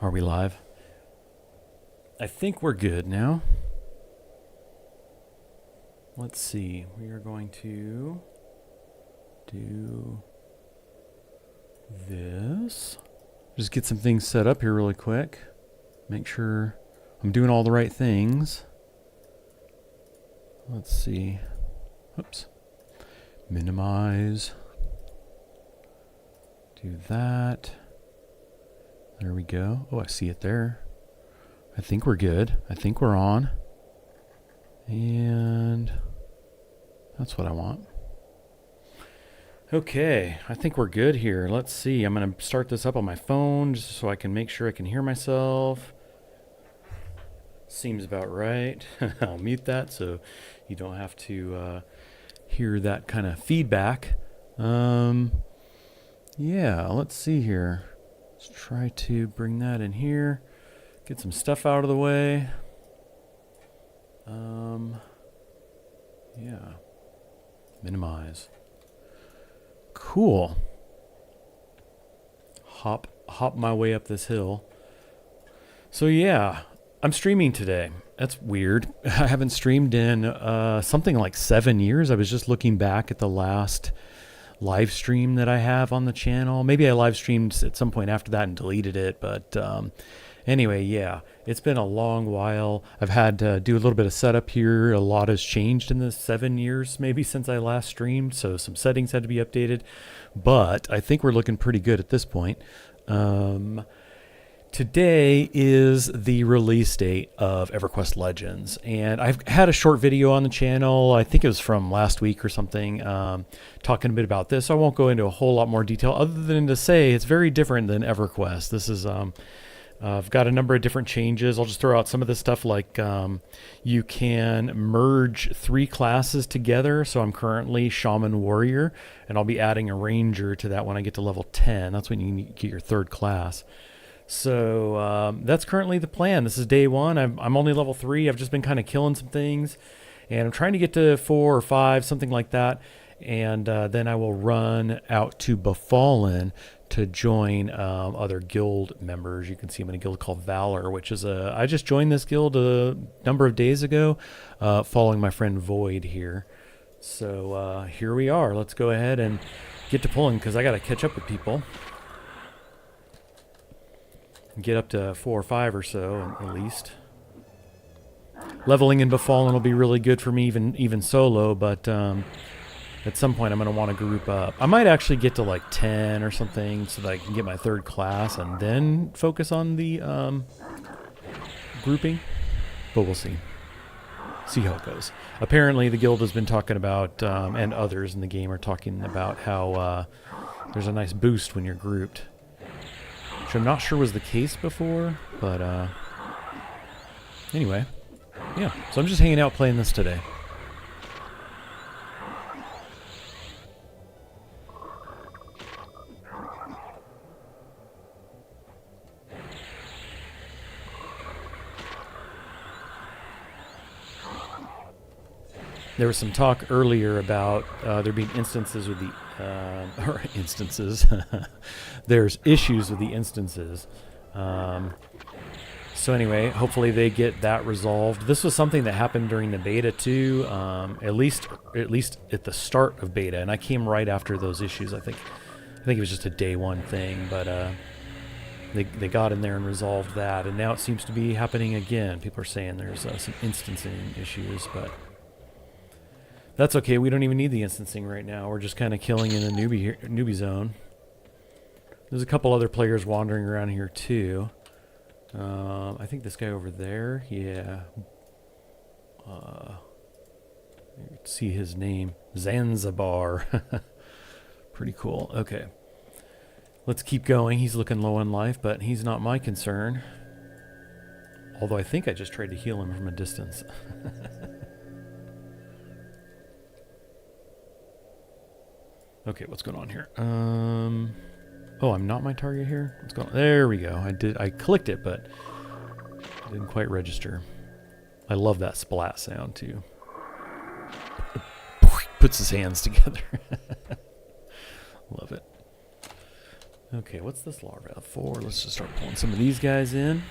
Are we live? I think we're good now. Let's see. We are going to do this. Just get some things set up here really quick. Make sure I'm doing all the right things. Let's see. Oops. Minimize. Do that. There we go. Oh, I see it there. I think we're good. I think we're on. And that's what I want. Okay, I think we're good here. Let's see. I'm going to start this up on my phone just so I can make sure I can hear myself. Seems about right. I'll mute that so you don't have to hear that kind of feedback. Yeah, let's see here. Let's try to bring that in here. Get some stuff out of the way. Yeah. Minimize. Cool. Hop my way up this hill. So yeah, I'm streaming today. That's weird. I haven't streamed in something like 7 years. I was just looking back at the last live stream that I have on the channel. Maybe I live streamed at some point after that and deleted it, but anyway, yeah, it's been a long while. I've had to do a little bit of setup here. A lot has changed in the 7 years maybe since I last streamed, so some settings had to be updated, but I think we're looking pretty good at this point. Today is the release date of EverQuest Legends, and I've had a short video on the channel. I think it was from last week or something, talking a bit about this. I won't go into a whole lot more detail other than to say it's very different than EverQuest. This is I've got a number of different changes. I'll just throw out some of this stuff, like you can merge 3 classes together. So I'm currently Shaman Warrior, and I'll be adding a Ranger to that when I get to level 10. That's when you get your 3rd class. So that's currently the plan. This is day 1. I'm only level 3. I've just been kind of killing some things, and I'm trying to get to 4 or 5, something like that. And then I will run out to Befallen to join other guild members. You can see I'm in a guild called Valor, which is I just joined this guild a number of days ago, following my friend Void here. So here we are. Let's go ahead and get to pulling, because I got to catch up with people. Get up to 4 or 5 or so at least. Leveling in Befallen will be really good for me, even solo, but at some point I'm going to want to group up. I might actually get to like 10 or something so that I can get my 3rd class and then focus on the grouping, but we'll see. See how it goes. Apparently the guild has been talking about, and others in the game are talking about how there's a nice boost when you're grouped, which I'm not sure was the case before, but anyway, yeah. So I'm just hanging out playing this today. There was some talk earlier about there being instances with the or instances. There's issues with the instances. So anyway, hopefully they get that resolved. This was something that happened during the beta too, at least at the start of beta, and I came right after those issues. I think it was just a day 1 thing, but they got in there and resolved that, and now it seems to be happening again. People are saying there's some instancing issues, but that's okay. We don't even need the instancing right now. We're just kind of killing in the newbie zone. There's a couple other players wandering around here too. I think this guy over there, yeah. See his name, Zanzibar. Pretty cool. Okay, let's keep going. He's looking low on life, but he's not my concern. Although I think I just tried to heal him from a distance. Okay, what's going on here? Oh, I'm not my target here? What's going on? There we go. I clicked it, but it didn't quite register. I love that splat sound too. Puts his hands together. Love it. Okay, what's this larva for? Let's just start pulling some of these guys in.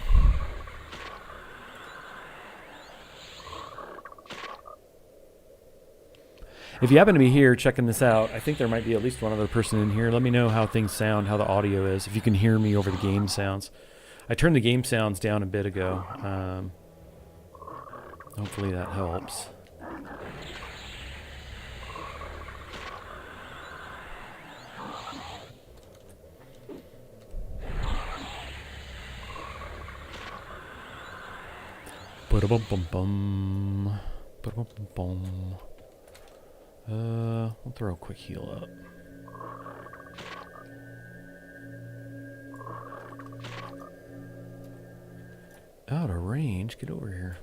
If you happen to be here checking this out, I think there might be at least one other person in here. Let me know how things sound, how the audio is, if you can hear me over the game sounds. I turned the game sounds down a bit ago. Hopefully that helps. Ba-da-bum-bum-bum. Ba-da-bum-bum-bum. We'll throw a quick heal up. Out of range, get over here.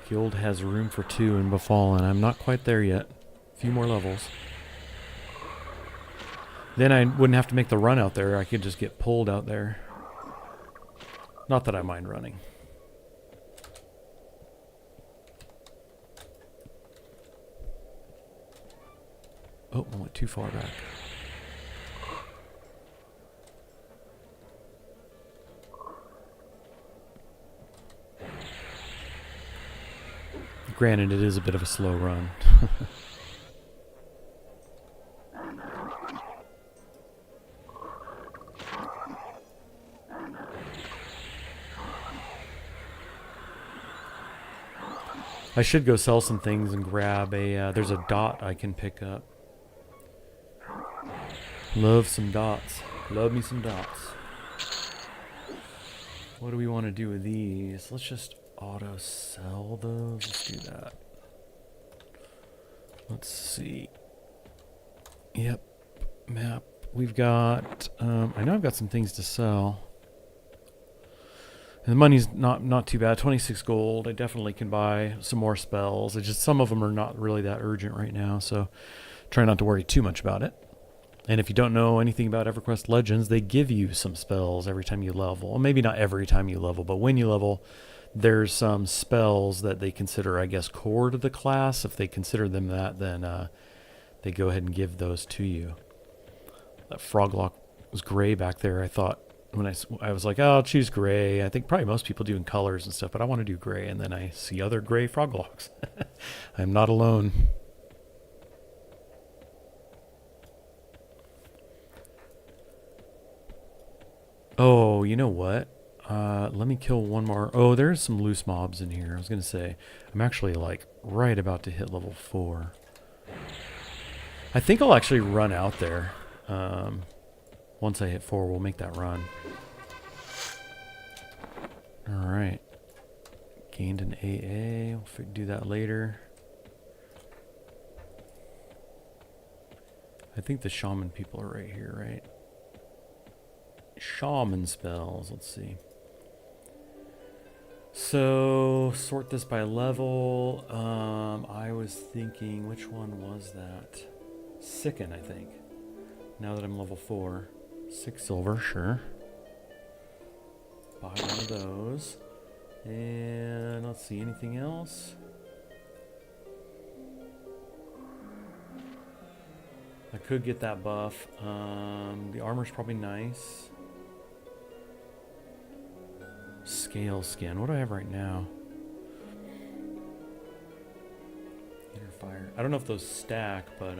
Guild has room for 2 in Befallen. I'm not quite there yet. A few more levels. Then I wouldn't have to make the run out there. I could just get pulled out there. Not that I mind running. Oh, I went too far back. Granted, it is a bit of a slow run. I should go sell some things and grab a, there's a dot I can pick up. Love some dots. Love me some dots. What do we want to do with these? Let's just auto sell those. Let's do that. Let's see. Yep. Map. We've got, I know I've got some things to sell. And the money's not too bad. 26 gold. I definitely can buy some more spells. It's just some of them are not really that urgent right now, so try not to worry too much about it. And if you don't know anything about EverQuest Legends, they give you some spells every time you level. Well, maybe not every time you level, but when you level, there's some spells that they consider, I guess, core to the class. If they consider them that, then they go ahead and give those to you. That Froglok was gray back there. I thought, when I was like, oh, I'll choose gray. I think probably most people do in colors and stuff, but I want to do gray. And then I see other gray Frogloks. I'm not alone. Oh, you know what? Let me kill one more. Oh, there's some loose mobs in here. I was going to say, I'm actually like right about to hit level 4. I think I'll actually run out there. Once I hit 4, we'll make that run. Alright. Gained an AA. We'll do that later. I think the shaman people are right here, right? Shaman spells. Let's see. So, sort this by level. I was thinking, which one was that? Sicken, I think. Now that I'm level 4. 6 silver, sure. Buy one of those. And let's see, anything else? I could get that buff. The armor's probably nice. Scale skin. What do I have right now? Inner fire. I don't know if those stack, but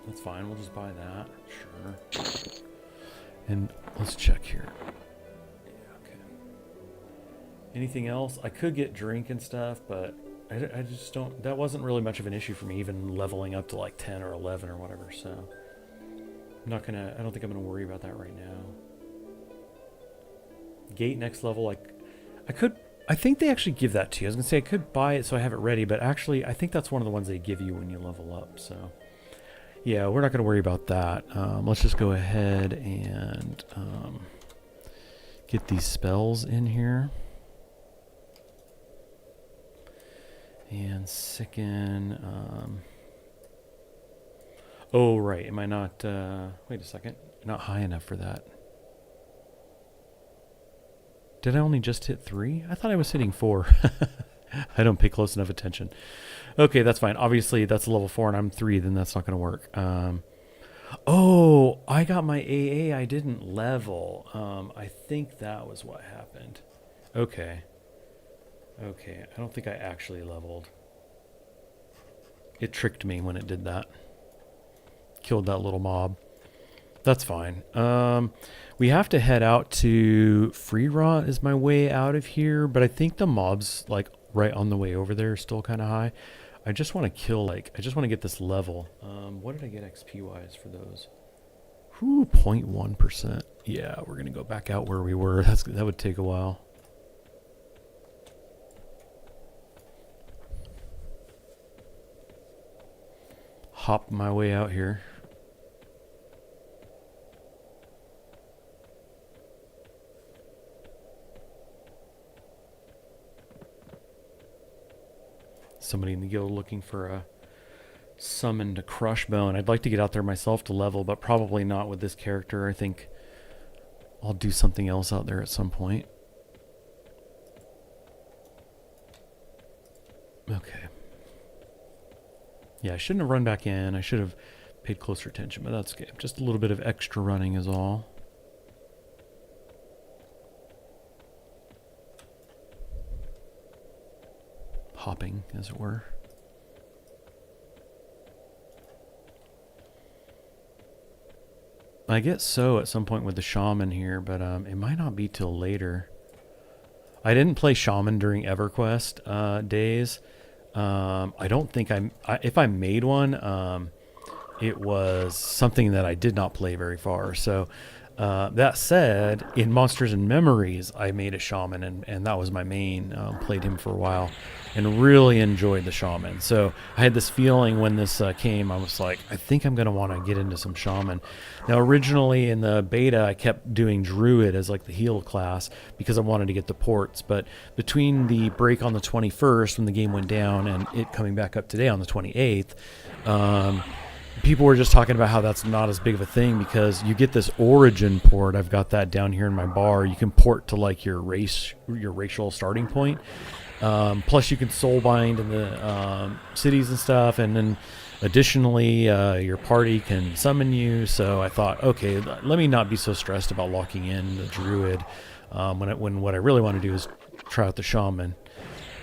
that's fine. We'll just buy that. Sure. And let's check here. Yeah, okay. Anything else? I could get drink and stuff, but I just don't... That wasn't really much of an issue for me, even leveling up to like 10 or 11 or whatever, so... I'm not gonna... I don't think I'm gonna worry about that right now. Gate next level, like... I think they actually give that to you. I was gonna say I could buy it so I have it ready, but actually I think that's one of the ones they give you when you level up, so... Yeah, we're not going to worry about that. Let's just go ahead and get these spells in here. And sicken. Oh, right. Am I not... wait a second. Not high enough for that. Did I only just hit 3? I thought I was hitting 4. I don't pay close enough attention. Okay, that's fine. Obviously, that's level 4 and I'm 3, then that's not going to work. Oh, I got my AA. I didn't level. I think that was what happened. Okay. Okay, I don't think I actually leveled. It tricked me when it did that. Killed that little mob. That's fine. We have to head out to Free Rot is my way out of here, but I think the mobs like right on the way over there are still kind of high. I just want to kill I just want to get this level. What did I get XP wise for those? Whew, 0.1%. Yeah, we're gonna go back out where we were. That would take a while. Hop my way out here. Somebody in the guild looking for a summoned crush bone. I'd like to get out there myself to level, but probably not with this character. I think I'll do something else out there at some point. Okay. Yeah, I shouldn't have run back in. I should have paid closer attention, but that's good. Just a little bit of extra running is all. Hopping, as it were. I get so at some point with the shaman here, but it might not be till later. I didn't play shaman during EverQuest days. I don't think if I made one, it was something that I did not play very far. So that said, in Monsters and Memories, I made a shaman, and that was my main. Played him for a while and really enjoyed the shaman. So I had this feeling when this came, I was like, I think I'm going to want to get into some shaman. Now, originally in the beta, I kept doing druid as like the heal class because I wanted to get the ports. But between the break on the 21st when the game went down and it coming back up today on the 28th, people were just talking about how that's not as big of a thing because you get this origin port. I've got that down here in my bar. You can port to like your racial starting point. Plus you can soul bind in the cities and stuff, and then additionally your party can summon you. So I thought, okay, let me not be so stressed about locking in the druid when what I really want to do is try out the shaman.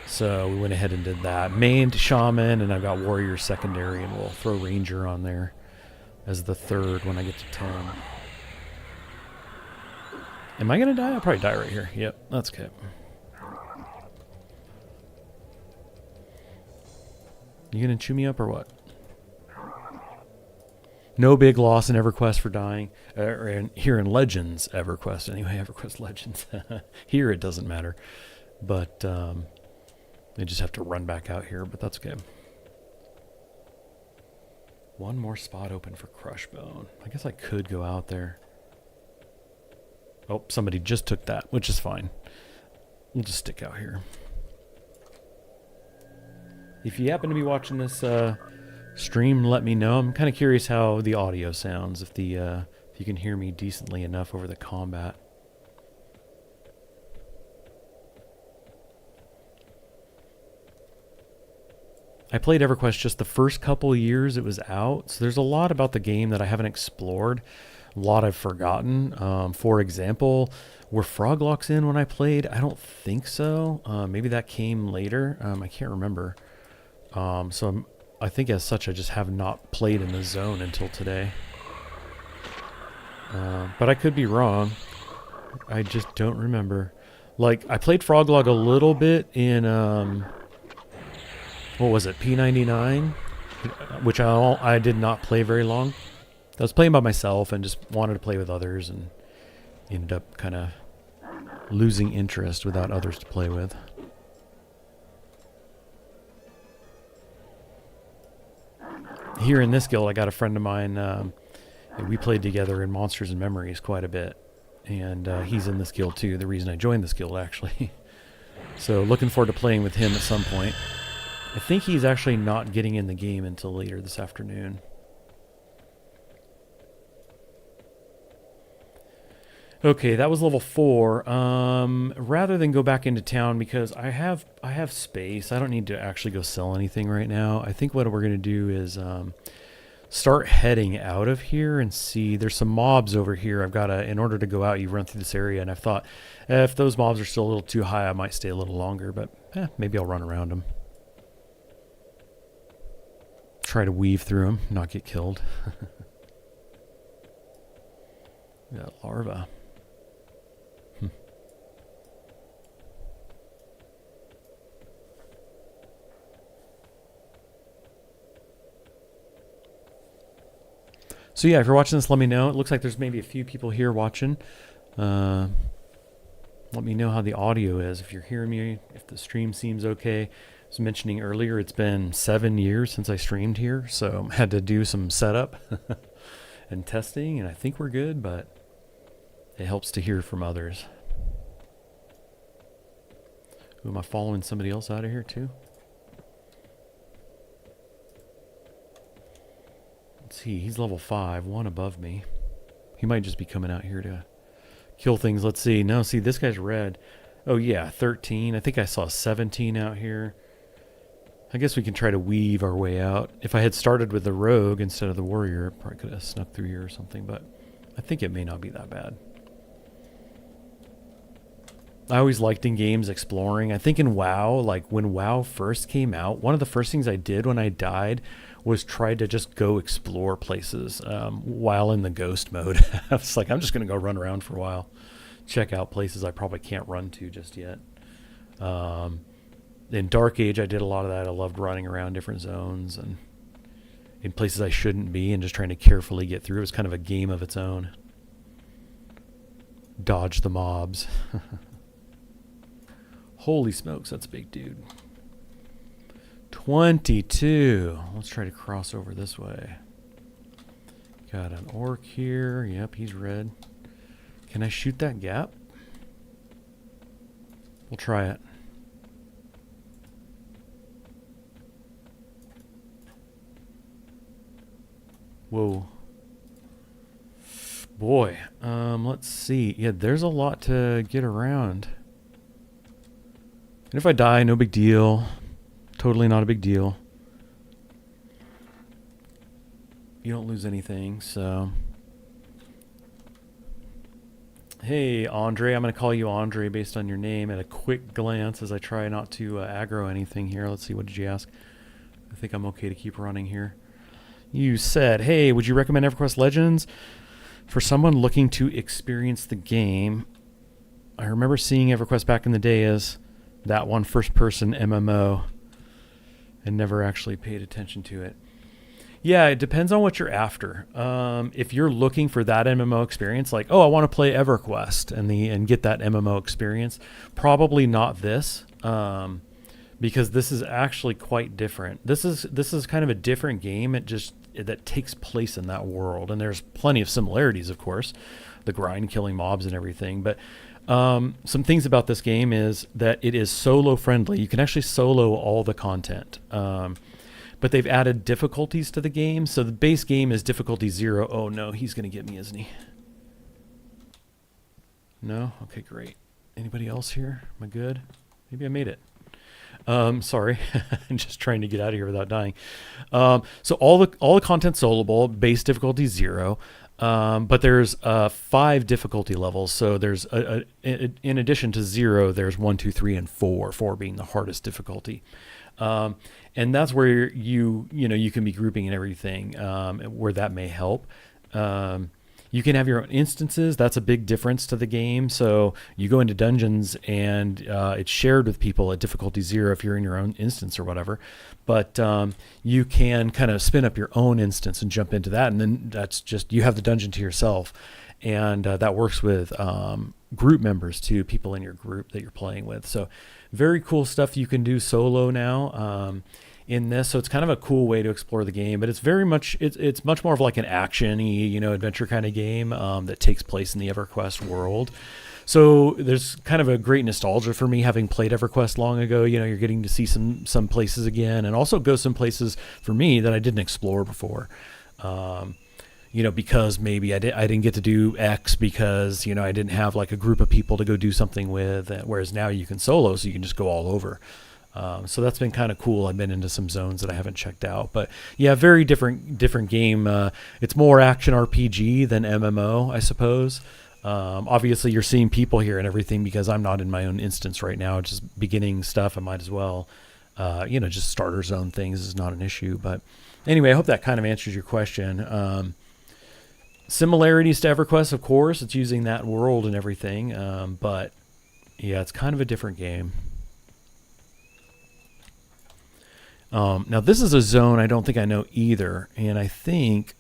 So we went ahead and did that. Mained shaman, and I've got warrior secondary, and we'll throw ranger on there as the third when I get to 10. Am I going to die? I'll probably die right here. Yep, that's okay. You going to chew me up or what? No big loss in EverQuest for dying. Here in Legends, EverQuest. Anyway, EverQuest Legends. Here it doesn't matter. But they just have to run back out here, but that's okay. One more spot open for Crushbone. I guess I could go out there. Oh, somebody just took that, which is fine. We'll just stick out here. If you happen to be watching this stream, let me know. I'm kind of curious how the audio sounds, if you can hear me decently enough over the combat. I played EverQuest just the first couple of years it was out, so there's a lot about the game that I haven't explored, a lot I've forgotten. For example, were Froglocks in when I played? I don't think so. Maybe that came later. I can't remember. I think as such I just have not played in the zone until today. But I could be wrong. I just don't remember. Like, I played Froglog a little bit in... what was it, P99, which I did not play very long. I was playing by myself and just wanted to play with others and ended up kind of losing interest without others to play with. Here in this guild, I got a friend of mine. We played together in Monsters and Memories quite a bit, and he's in this guild too. The reason I joined this guild, actually. So looking forward to playing with him at some point. I think he's actually not getting in the game until later this afternoon. Okay, that was level 4. Rather than go back into town, because I have space, I don't need to actually go sell anything right now. I think what we're gonna do is start heading out of here and see. There's some mobs over here. I've got to, in order to go out, you run through this area, and I've thought if those mobs are still a little too high, I might stay a little longer, but maybe I'll run around them. Try to weave through them, not get killed. Got larva. So yeah, if you're watching this, let me know. It looks like there's maybe a few people here watching. Let me know how the audio is. If you're hearing me, if the stream seems okay. I was mentioning earlier, it's been 7 years since I streamed here, so I had to do some setup and testing, and I think we're good, but it helps to hear from others. Ooh, am I following somebody else out of here too? Let's see, he's level 5, one above me. He might just be coming out here to kill things. Let's see. No, see, this guy's red. Oh yeah, 13. I think I saw 17 out here. I guess we can try to weave our way out. If I had started with the rogue instead of the warrior, I probably could have snuck through here or something, but I think it may not be that bad. I always liked in games exploring. I think in WoW, like when WoW first came out, one of the first things I did when I died was try to just go explore places while in the ghost mode. I was like, I'm just going to go run around for a while, check out places I probably can't run to just yet. In Dark Age, I did a lot of that. I loved running around different zones and in places I shouldn't be and just trying to carefully get through. It was kind of a game of its own. Dodge the mobs. Holy smokes, that's a big dude. 22. Let's try to cross over this way. Got an orc here. Yep, he's red. Can I shoot that gap? We'll try it. Whoa. Boy, let's see. Yeah, there's a lot to get around. And if I die, no big deal. Totally not a big deal. You don't lose anything, so. Hey, Andre. I'm going to call you Andre based on your name at a quick glance as I try not to aggro anything here. Let's see, what did you ask? I think I'm okay to keep running here. You said, hey, would you recommend EverQuest Legends for someone looking to experience the game? I remember seeing EverQuest back in the day as that one first-person MMO and never actually paid attention to it. Yeah, it depends on what you're after. If you're looking for that MMO experience, like, oh, I want to play EverQuest and get that MMO experience, probably not this, because this is actually quite different. This is kind of a different game. That takes place in that world, and there's plenty of similarities, of course, the grind, killing mobs, and everything. But some things about this game is that it is solo friendly. You can actually solo all the content. But they've added difficulties to the game. So the base game is difficulty 0. Oh no, he's going to get me, isn't he? No? Okay, great. Anybody else here? Am I good? Maybe I made it. Sorry, I'm just trying to get out of here without dying. So all the content's soloable, base difficulty 0. But there's 5 difficulty levels. So there's in addition to 0, there's 1, 2, 3, and 4. 4 being the hardest difficulty. And that's where you can be grouping and everything, where that may help. You can have your own instances. That's a big difference to the game. So you go into dungeons and it's shared with people at difficulty 0 if you're in your own instance or whatever. But you can kind of spin up your own instance and jump into that. And then that's just, you have the dungeon to yourself. And that works with group members too, people in your group that you're playing with. So very cool stuff you can do solo now. in this, so it's kind of a cool way to explore the game. But it's very much it's much more of like an action-y, adventure kind of game that takes place in the EverQuest world. So there's kind of a great nostalgia for me having played EverQuest long ago. You're getting to see some places again, and also go some places for me that I didn't explore before. Because maybe I didn't get to do X because I didn't have like a group of people to go do something with. Whereas now you can solo, so you can just go all over. So that's been kind of cool. I've been into some zones that I haven't checked out, but yeah, very different game. It's more action RPG than MMO, I suppose. Obviously you're seeing people here and everything because I'm not in my own instance right now, just beginning stuff. I might as well, just starter zone things is not an issue. But anyway, I hope that kind of answers your question. Similarities to EverQuest, of course, it's using that world and everything. But yeah, it's kind of a different game. Now this is a zone I don't think I know either, and I think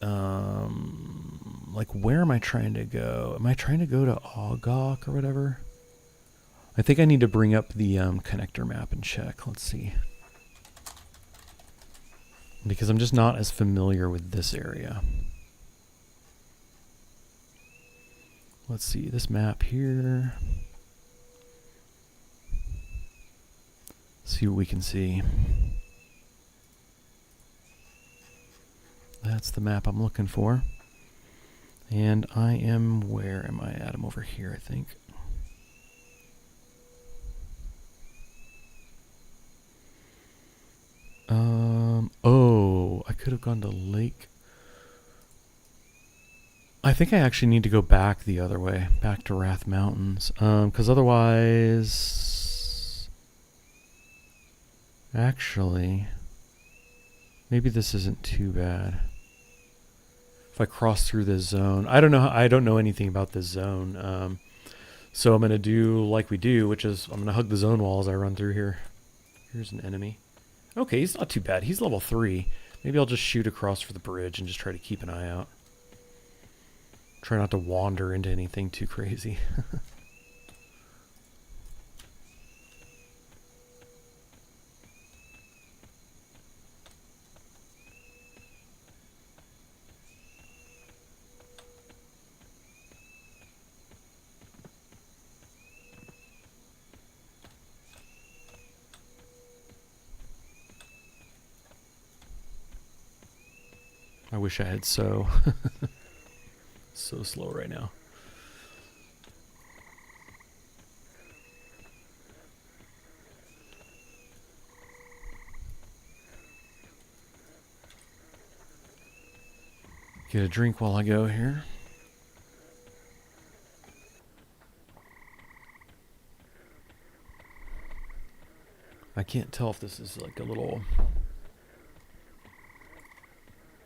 where am I trying to go? Am I trying to go to Ogok or whatever? I think I need to bring up the connector map and check. Let's see, because I'm just not as familiar with this area. Let's see this map here. See what we can see. That's the map I'm looking for. And where am I at? I'm over here, I think. I could have gone to Lake. I think I actually need to go back the other way, back to Wrath Mountains. Because otherwise, actually, maybe this isn't too bad. If I cross through this zone, I don't know anything about this zone. So I'm going to do like we do, which is I'm going to hug the zone wall as I run through here. Here's an enemy. Okay, he's not too bad. He's level 3. Maybe I'll just shoot across for the bridge and just try to keep an eye out. Try not to wander into anything too crazy. I wish I had so slow right now. Get a drink while I go here. I can't tell if this is like a little...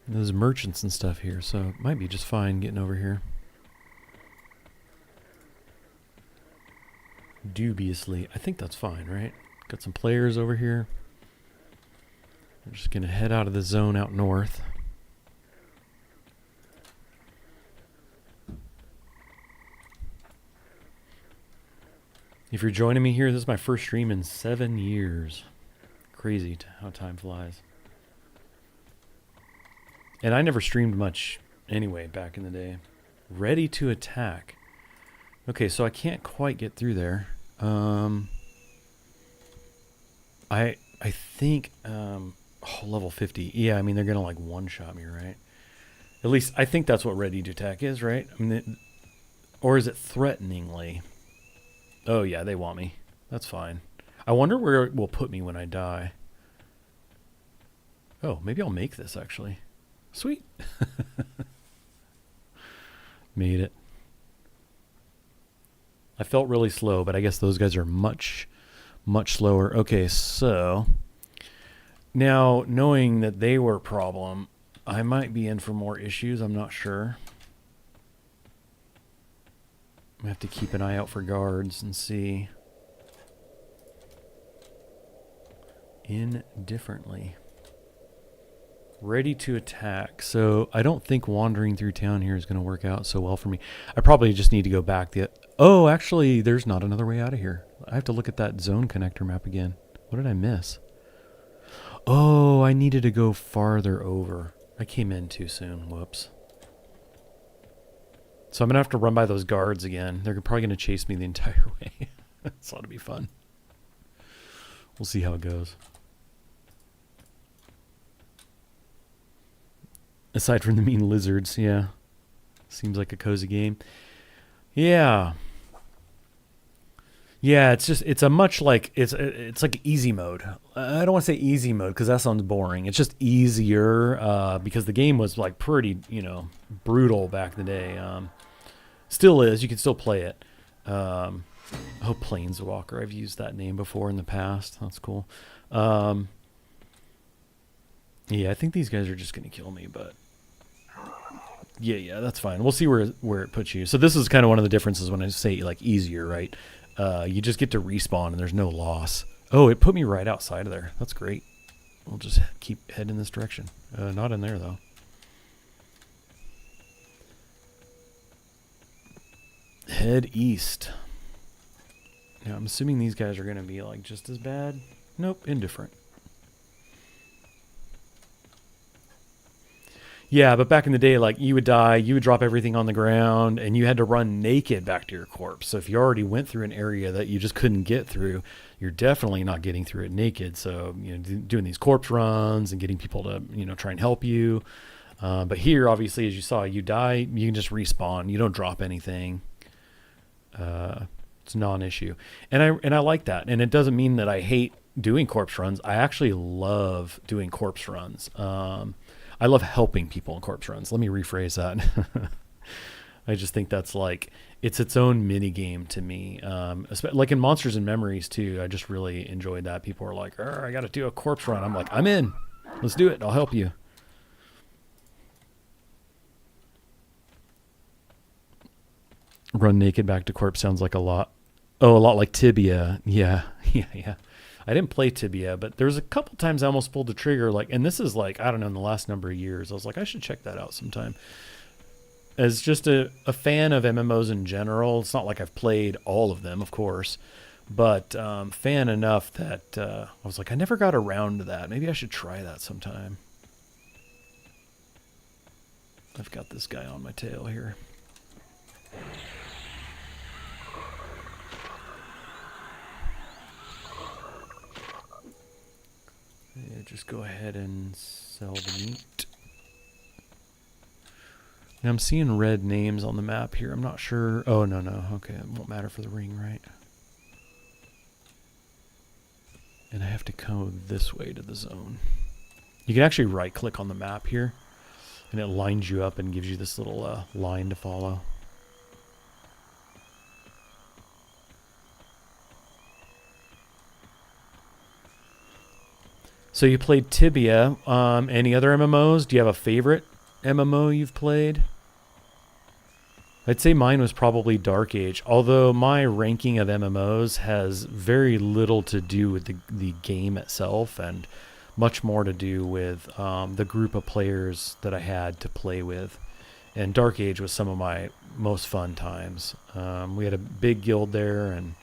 There's merchants and stuff here, so it might be just fine getting over here. Dubiously. I think that's fine, right? Got some players over here. I'm just going to head out of the zone out north. If you're joining me here, this is my first stream in 7 years. Crazy how time flies. And I never streamed much anyway back in the day. Ready to attack. Okay, so I can't quite get through there. I think level 50. Yeah, I mean they're gonna like one-shot me, right? At least I think that's what ready to attack is, right? I mean, or is it threateningly? Oh yeah, they want me. That's fine. I wonder where it will put me when I die. Oh, maybe I'll make this actually. Sweet. Made it. I felt really slow, but I guess those guys are much slower. Okay, so now knowing that they were a problem, I might be in for more issues. I'm not sure. I have to keep an eye out for guards and see. Indifferently. Ready to attack. So I don't think wandering through town here is going to work out so well for me. I probably just need to go back. Oh, actually, there's not another way out of here. I have to look at that zone connector map again. What did I miss? Oh, I needed to go farther over. I came in too soon. Whoops. So I'm going to have to run by those guards again. They're probably going to chase me the entire way. This ought to be fun. We'll see how it goes. Aside from the mean lizards, yeah. Seems like a cozy game. Yeah. Yeah, it's a much like, it's like easy mode. I don't want to say easy mode because that sounds boring. It's just easier because the game was like pretty, brutal back in the day. Still is. You can still play it. Oh, Planeswalker. I've used that name before in the past. That's cool. Yeah, I think these guys are just going to kill me, but yeah, that's fine. We'll see where it puts you. So this is kind of one of the differences when I say like easier, right? You just get to respawn and there's no loss. Oh, it put me right outside of there. That's great. We'll just keep heading this direction. Not in there though. Head east. Now I'm assuming these guys are going to be like just as bad. Nope, indifferent. Yeah, but back in the day, like you would die, you would drop everything on the ground, and you had to run naked back to your corpse. So if you already went through an area that you just couldn't get through, you're definitely not getting through it naked. So doing these corpse runs and getting people to try and help you. But here, obviously, as you saw, you die, you can just respawn. You don't drop anything. It's non-issue, and I like that. And it doesn't mean that I hate doing corpse runs. I actually love doing corpse runs. I love helping people in corpse runs. Let me rephrase that. I just think that's like, it's its own mini game to me. Like in Monsters and Memories too. I just really enjoyed that. People are like, I got to do a corpse run. I'm like, I'm in. Let's do it. I'll help you. Run naked back to corpse sounds like a lot. Oh, a lot like Tibia. Yeah. I didn't play Tibia, but there was a couple times I almost pulled the trigger. And this is like, I don't know, in the last number of years, I was like, I should check that out sometime. As just a fan of MMOs in general, it's not like I've played all of them, of course, but fan enough that I was like, I never got around to that. Maybe I should try that sometime. I've got this guy on my tail here. Yeah, just go ahead and sell the meat. Now I'm seeing red names on the map here. I'm not sure. Oh, no. Okay, it won't matter for the ring, right? And I have to go this way to the zone. You can actually right-click on the map here, and it lines you up and gives you this little line to follow. So you played Tibia. Any other MMOs? Do you have a favorite MMO you've played? I'd say mine was probably Dark Age, although my ranking of MMOs has very little to do with the game itself and much more to do with the group of players that I had to play with. And Dark Age was some of my most fun times. We had a big guild there, and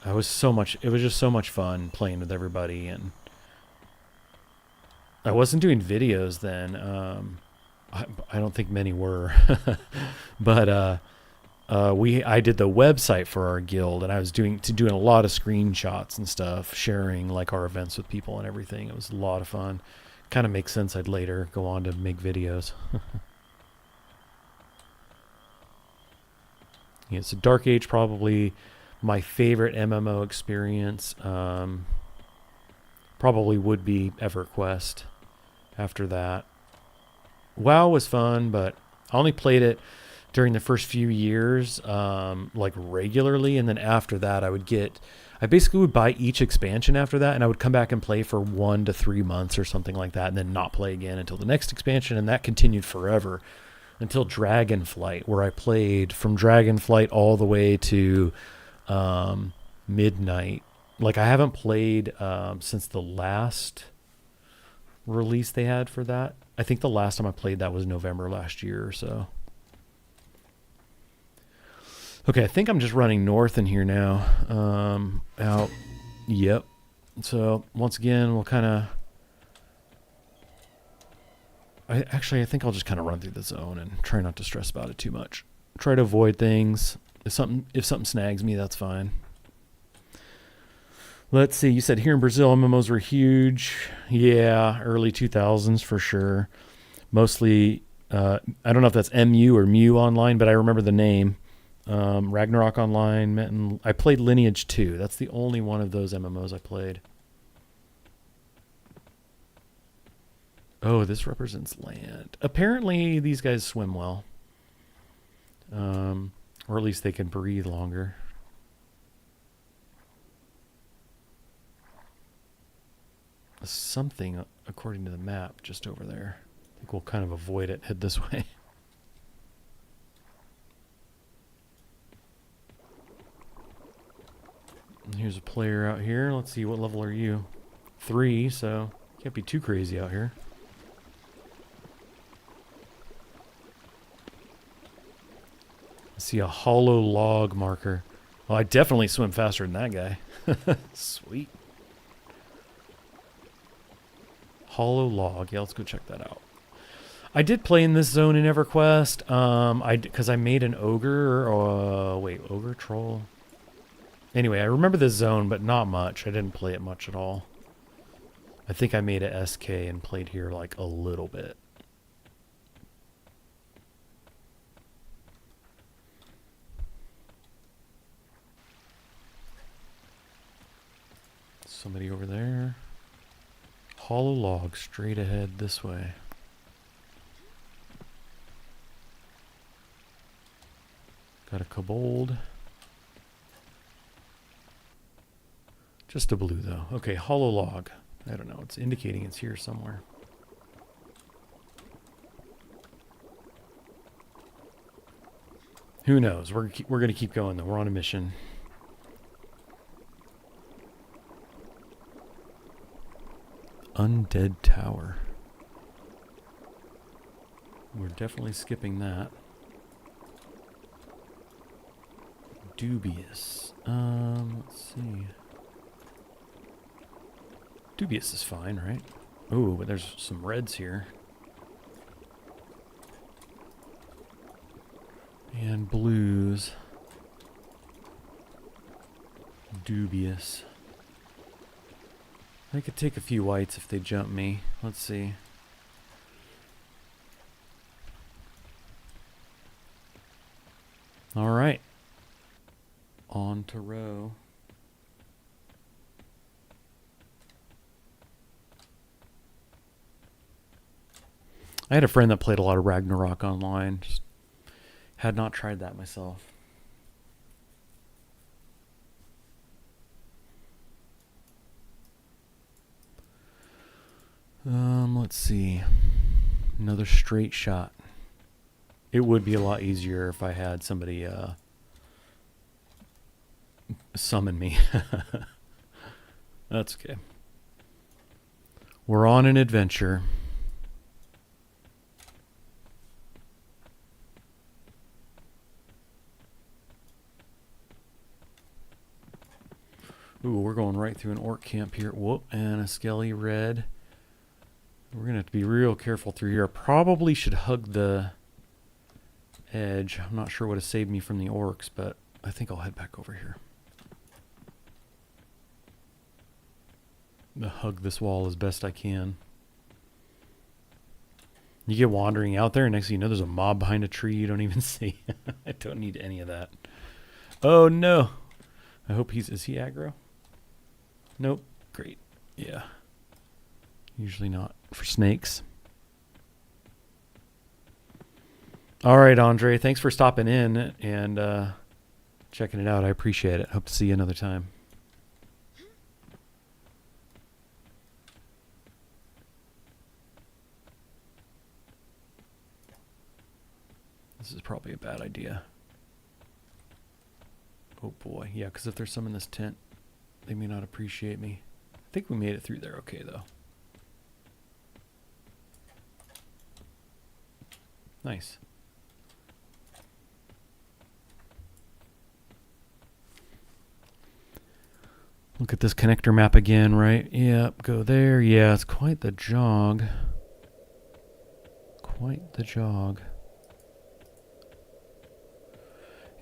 it was just so much fun playing with everybody. And I wasn't doing videos then. I don't think many were, but I did the website for our guild, and I was doing a lot of screenshots and stuff, sharing like our events with people and everything. It was a lot of fun. Kind of makes sense. I'd later go on to make videos. Yeah, so Dark Age probably my favorite MMO experience. Probably would be EverQuest. After that, WoW was fun, but I only played it during the first few years, like regularly, and then after that, I basically would buy each expansion after that, and I would come back and play for 1 to 3 months or something like that, and then not play again until the next expansion, and that continued forever until Dragonflight, where I played from Dragonflight all the way to Midnight. Like, I haven't played since the last release they had for that. I think the last time I played that was November last year or so. Okay, I think I'm just running north in here now. Yep. So once again, we'll kind of I think I'll just kind of run through the zone and try not to stress about it too much. Try to avoid things. If something snags me, that's fine. Let's see. You said here in Brazil, MMOs were huge. Yeah, early 2000s for sure. Mostly, I don't know if that's MU or Mu Online, but I remember the name. Ragnarok Online. I played Lineage 2. That's the only one of those MMOs I played. Oh, this represents land. Apparently, these guys swim well. Or at least they can breathe longer. Something, according to the map, just over there. I think we'll kind of avoid it. Head this way. And here's a player out here. Let's see, what level are you? 3, so can't be too crazy out here. I see a hollow log marker. Well, I definitely swim faster than that guy. Sweet. Hollow log. Yeah, let's go check that out. I did play in this zone in EverQuest. Because I made an ogre. Ogre troll. Anyway, I remember this zone, but not much. I didn't play it much at all. I think I made a SK and played here like a little bit. Somebody over there. Hollow log straight ahead this way. Got a kobold. Just a blue though. Okay, hollow log. I don't know. It's indicating it's here somewhere. Who knows? We're gonna keep going though. We're on a mission. Undead Tower. We're definitely skipping that. Dubious. Let's see. Dubious is fine, right? Ooh, but there's some reds here. And blues. Dubious. I could take a few whites if they jump me. Let's see. All right. On to row. I had a friend that played a lot of Ragnarok online. Just had not tried that myself. Let's see. Another straight shot. It would be a lot easier if I had somebody summon me. That's okay. We're on an adventure. Ooh, we're going right through an orc camp here. Whoop, and a skelly red. We're going to have to be real careful through here. I probably should hug the edge. I'm not sure what has saved me from the orcs, but I think I'll head back over here. I'm going to hug this wall as best I can. You get wandering out there, and next thing you know, there's a mob behind a tree you don't even see. I don't need any of that. Oh, no. I hope is he aggro? Nope. Great. Yeah. Usually not for snakes. All right, Andre. Thanks for stopping in and checking it out. I appreciate it. Hope to see you another time. This is probably a bad idea. Oh boy. Yeah, because if there's some in this tent, they may not appreciate me. I think we made it through there okay, though. Nice. Look at this connector map again, right? Yep, go there. Yeah, it's quite the jog. quite the jog.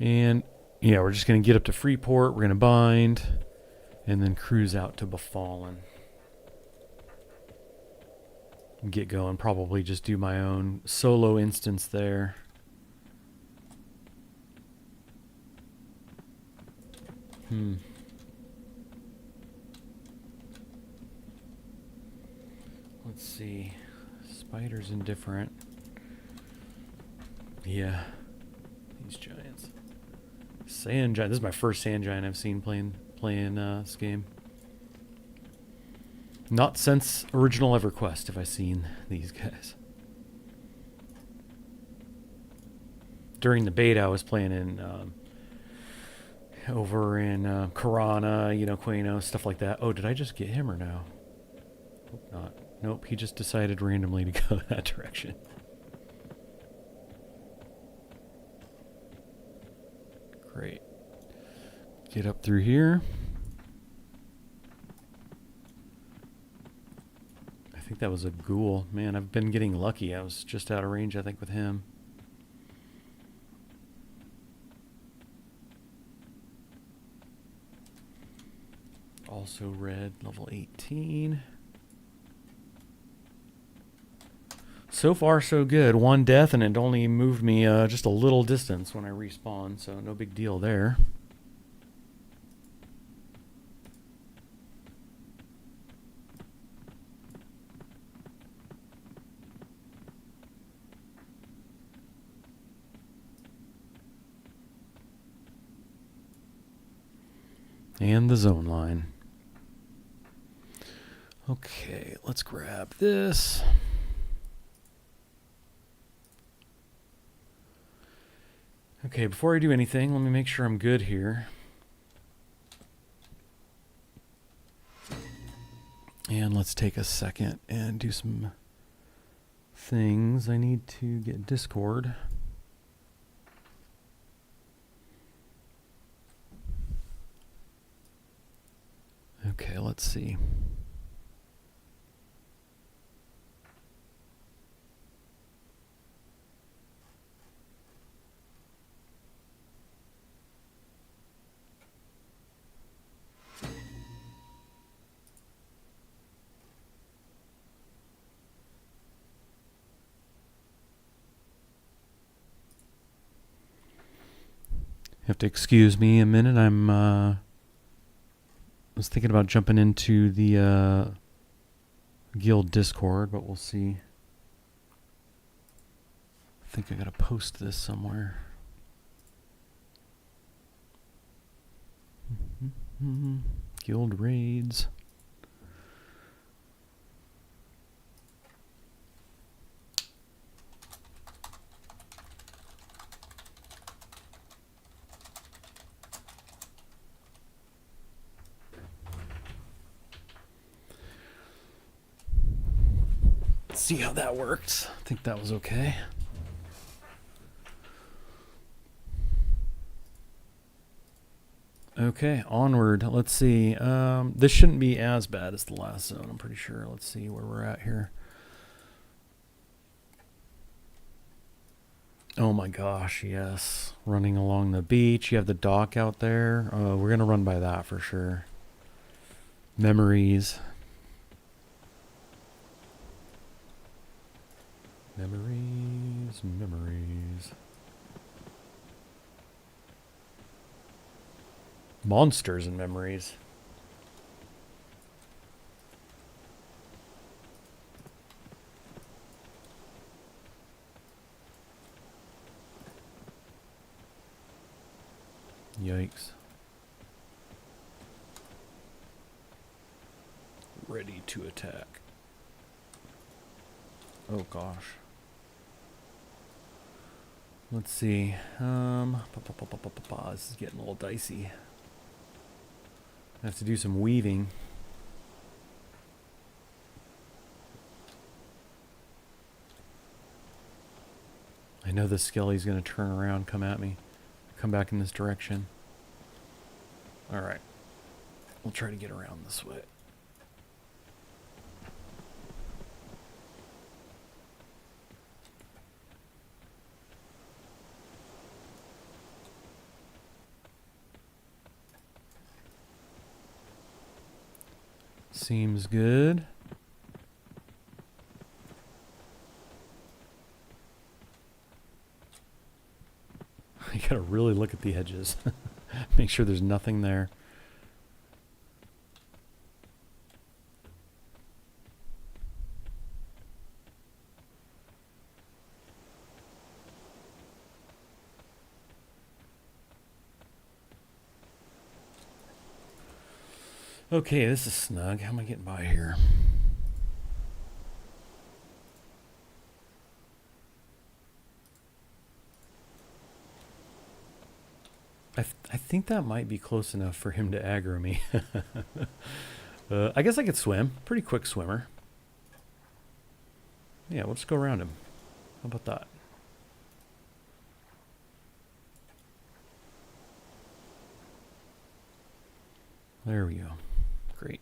And yeah, we're just going to get up to Freeport. We're going to bind and then cruise out to Befallen. Get going. Probably just do my own solo instance there. Let's see. Spider's indifferent. Yeah. These giants. Sand giant. This is my first sand giant I've seen playing this game. Not since original EverQuest have I seen these guys. During the beta, I was playing in over in Karana, you know, Quatos, stuff like that. Oh, did I just get him or no? Hope not. Nope, he just decided randomly to go that direction. Great. Get up through here. I think that was a ghoul. Man, I've been getting lucky. I was just out of range, I think, with him. Also red, level 18. So far, so good. One death, and it only moved me just a little distance when I respawned, so no big deal there. And the zone line. Okay, let's grab this. Okay, before I do anything, let me make sure I'm good here. And let's take a second and do some things. I need to get Discord. Okay, let's see. You have to excuse me a minute. I was thinking about jumping into the guild Discord, but we'll see. I think I gotta post this somewhere. Guild raids. See how that worked. I think that was okay. Okay, onward. Let's see. This shouldn't be as bad as the last zone, I'm pretty sure. Let's see where we're at here. Oh my gosh, yes. Running along the beach. You have the dock out there. We're going to run by that for sure. Memories. Memories, memories. Monsters and memories. Yikes. Ready to attack. Oh gosh. Let's see. This is getting a little dicey. I have to do some weaving. I know the skelly's going to turn around, come at me, come back in this direction. All right. We'll try to get around this way. Seems good. You gotta really look at the edges. Make sure there's nothing there. Okay, this is snug. How am I getting by here? I think that might be close enough for him to aggro me. I guess I could swim. Pretty quick swimmer. Yeah, we'll just go around him. How about that? There we go. Great.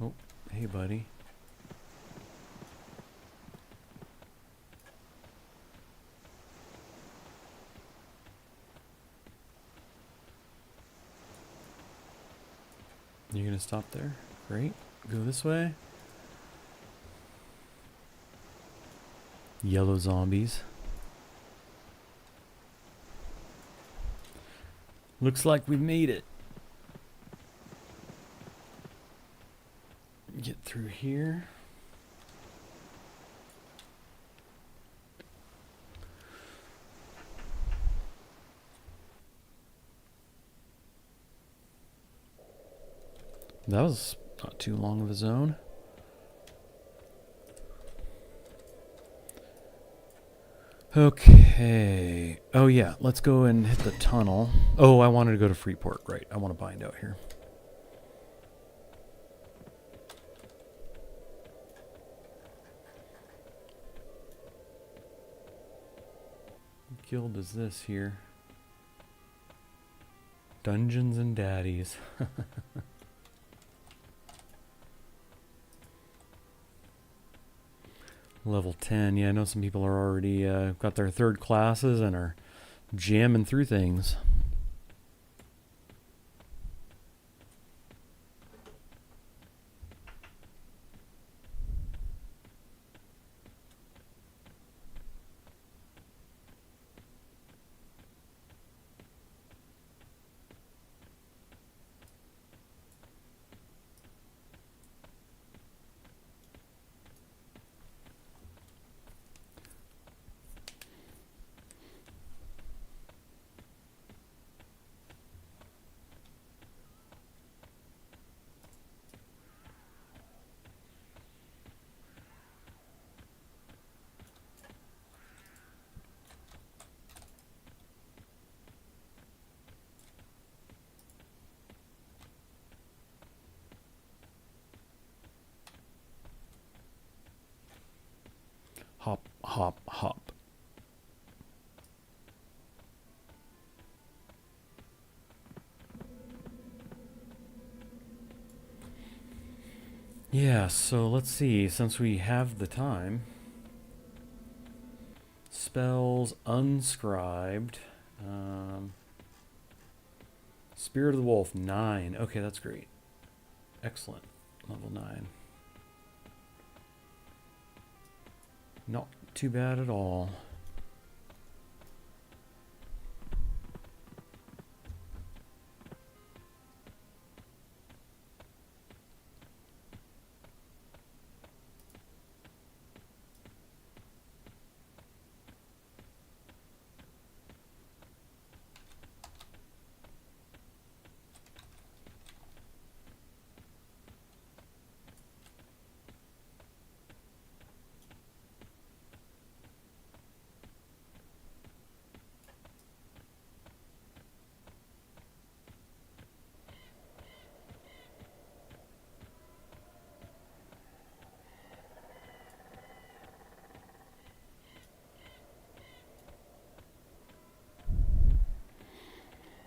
Oh, hey, buddy. You're gonna stop there? Great. Go this way. Yellow zombies. Looks like we made it. Get through here. That was not too long of a zone. Okay. Oh yeah, let's go and hit the tunnel. Oh, I wanted to go to Freeport. Right, I want to bind out here. What guild is this here? Dungeons and Daddies. Level 10. Yeah, I know some people are already got their third classes and are jamming through things. Hop, hop, hop. Yeah, so let's see, since we have the time. Spells unscribed. Spirit of the Wolf, 9. Okay, that's great. Excellent. Level 9. Not too bad at all.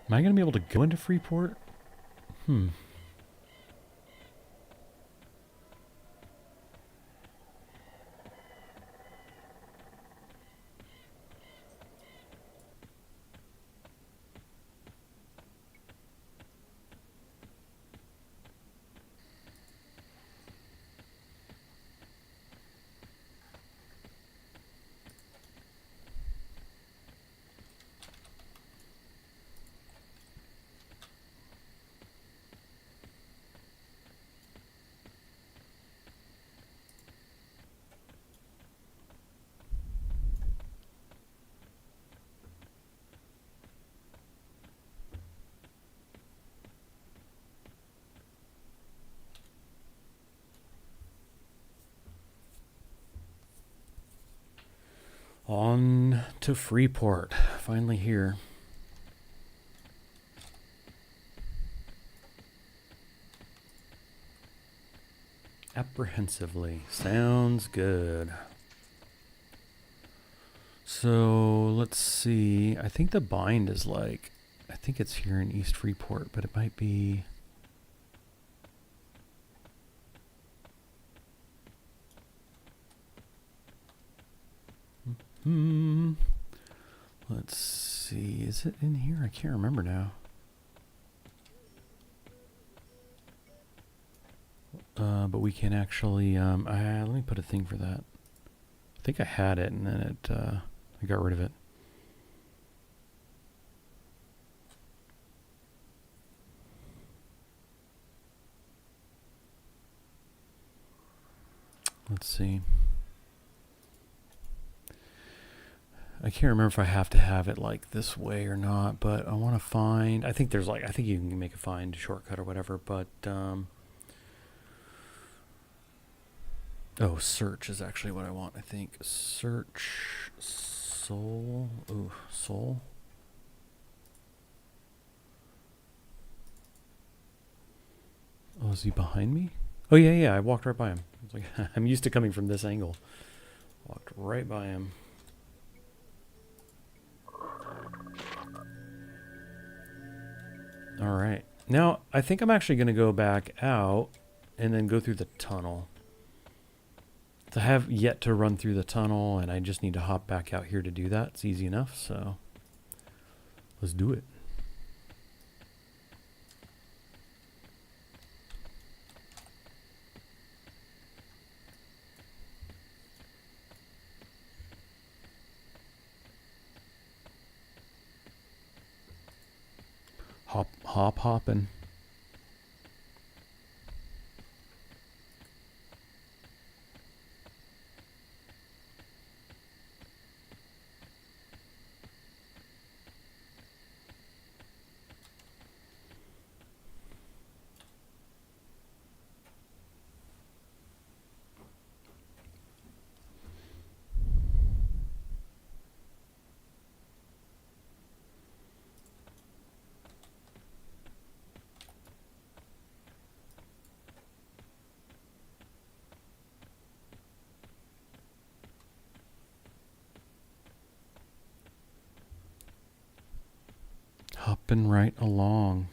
Am I going to be able to go into Freeport? On to Freeport. Finally here. Apprehensively. Sounds good. So let's see. I think the bind is like, I think it's here in East Freeport, but it might be. Let's see. Is it in here? I can't remember now. But we can actually, let me put a thing for that. I think I had it and then it, I got rid of it. Let's see. I can't remember if I have to have it like this way or not, but I want to find, I think there's like, I think you can make a find shortcut or whatever, but, oh, search is actually what I want, I think. Search soul. Ooh, soul. Oh, is he behind me? Oh, yeah, I walked right by him. I was like, I'm used to coming from this angle. Walked right by him. All right. Now, I think I'm actually going to go back out and then go through the tunnel. I have yet to run through the tunnel, and I just need to hop back out here to do that. It's easy enough, so let's do it. Hopping. Hopping right along.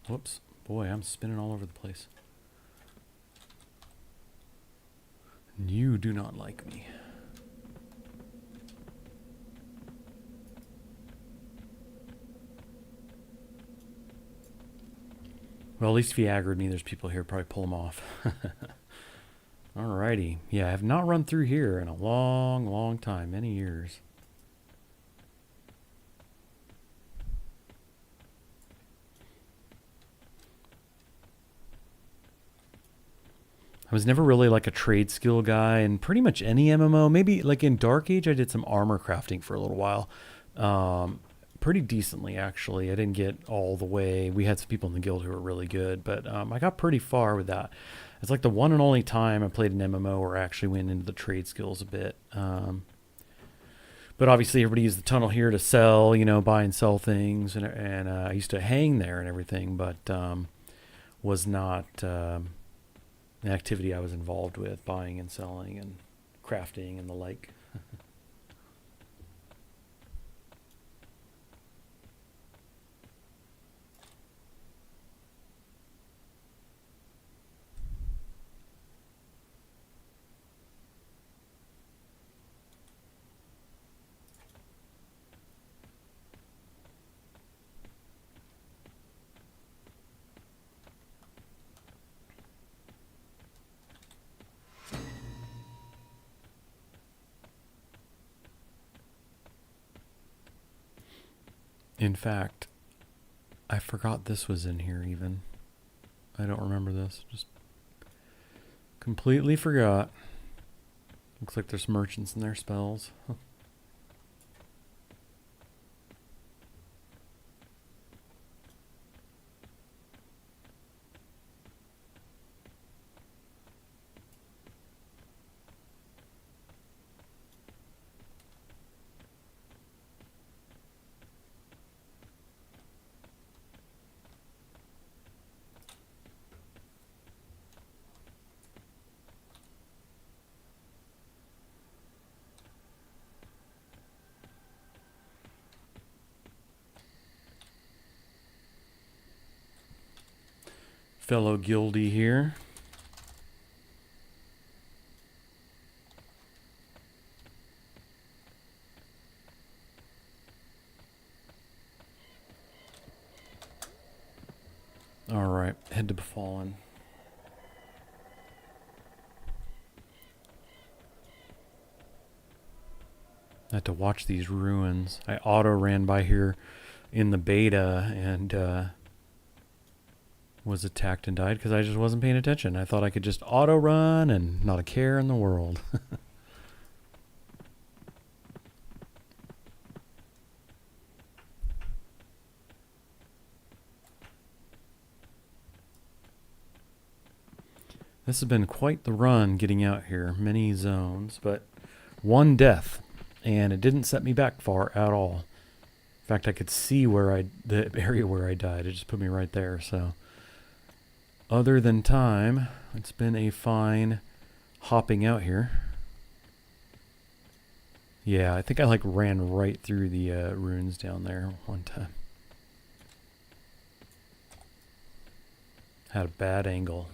Whoops. Boy, I'm spinning all over the place. You do not like me. Well, at least if he aggroed me, there's people here probably pull him off. Alrighty. Yeah, I have not run through here in a long, long time, many years. I was never really like a trade skill guy in pretty much any MMO. Maybe like in Dark Age, I did some armor crafting for a little while. Pretty decently, actually. I didn't get all the way. We had some people in the guild who were really good, but I got pretty far with that. It's like the one and only time I played an MMO where I actually went into the trade skills a bit. But obviously, everybody used the tunnel here to sell, buy and sell things, and I used to hang there and everything, but was not an activity I was involved with, buying and selling and crafting and the like. In fact, I forgot this was in here even. I don't remember this. Just completely forgot. Looks like there's merchants in their spells. Fellow guildie here. All right, head to Befallen. I had to watch these ruins. I auto ran by here in the beta and was attacked and died because I just wasn't paying attention. I thought I could just auto run and not a care in the world. This has been quite the run getting out here. Many zones, but one death. And it didn't set me back far at all. In fact, I could see the area where I died. It just put me right there. So, other than time, it's been a fine hopping out here. Yeah, I think I ran right through the ruins down there one time. Had a bad angle.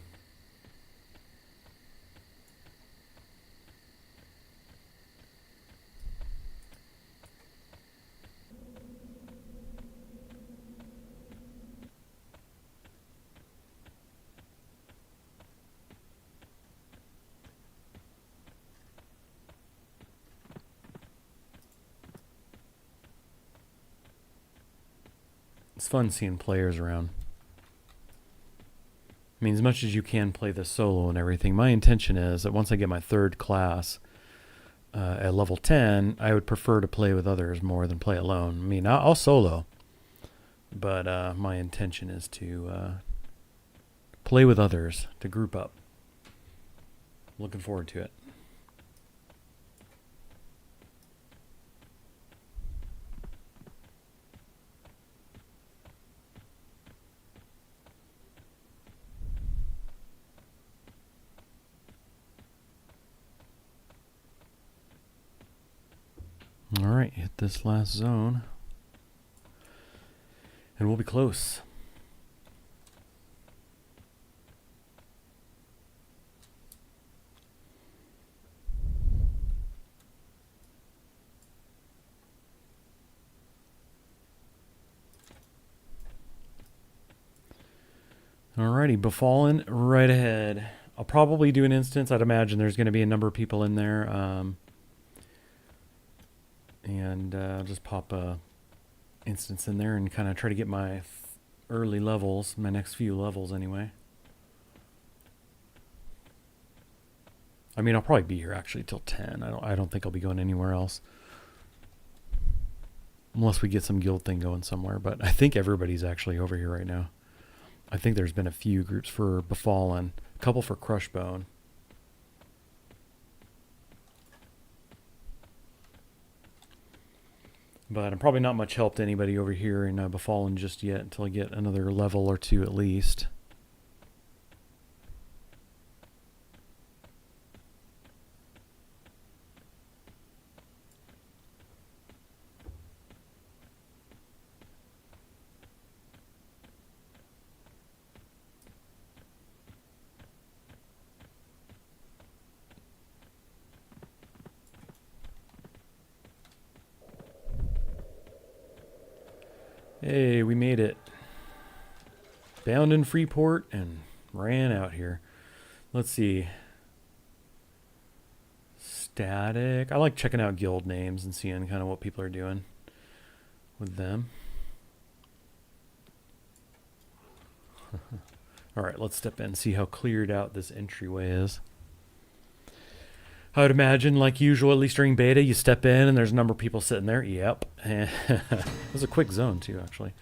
It's fun seeing players around. I mean, as much as you can play this solo and everything, my intention is that once I get my third class at level 10, I would prefer to play with others more than play alone. I mean, I'll solo, but my intention is to play with others, to group up. Looking forward to it. All right, hit this last zone, and we'll be close. Alrighty, Befallen right ahead. I'll probably do an instance. I'd imagine there's going to be a number of people in there. And I'll just pop a instance in there and kind of try to get my early levels, my next few levels anyway. I mean, I'll probably be here actually till 10. I don't think I'll be going anywhere else. Unless we get some guild thing going somewhere, but I think everybody's actually over here right now. I think there's been a few groups for Befallen, a couple for Crushbone. But I'm probably not much help to anybody over here in Befallen just yet until I get another level or two at least. Hey, we made it. Bound in Freeport and ran out here. Let's see. Static. I like checking out guild names and seeing kind of what people are doing with them. All right, let's step in and see how cleared out this entryway is. I would imagine, like usual, at least during beta, you step in and there's a number of people sitting there. Yep. It was a quick zone, too, actually.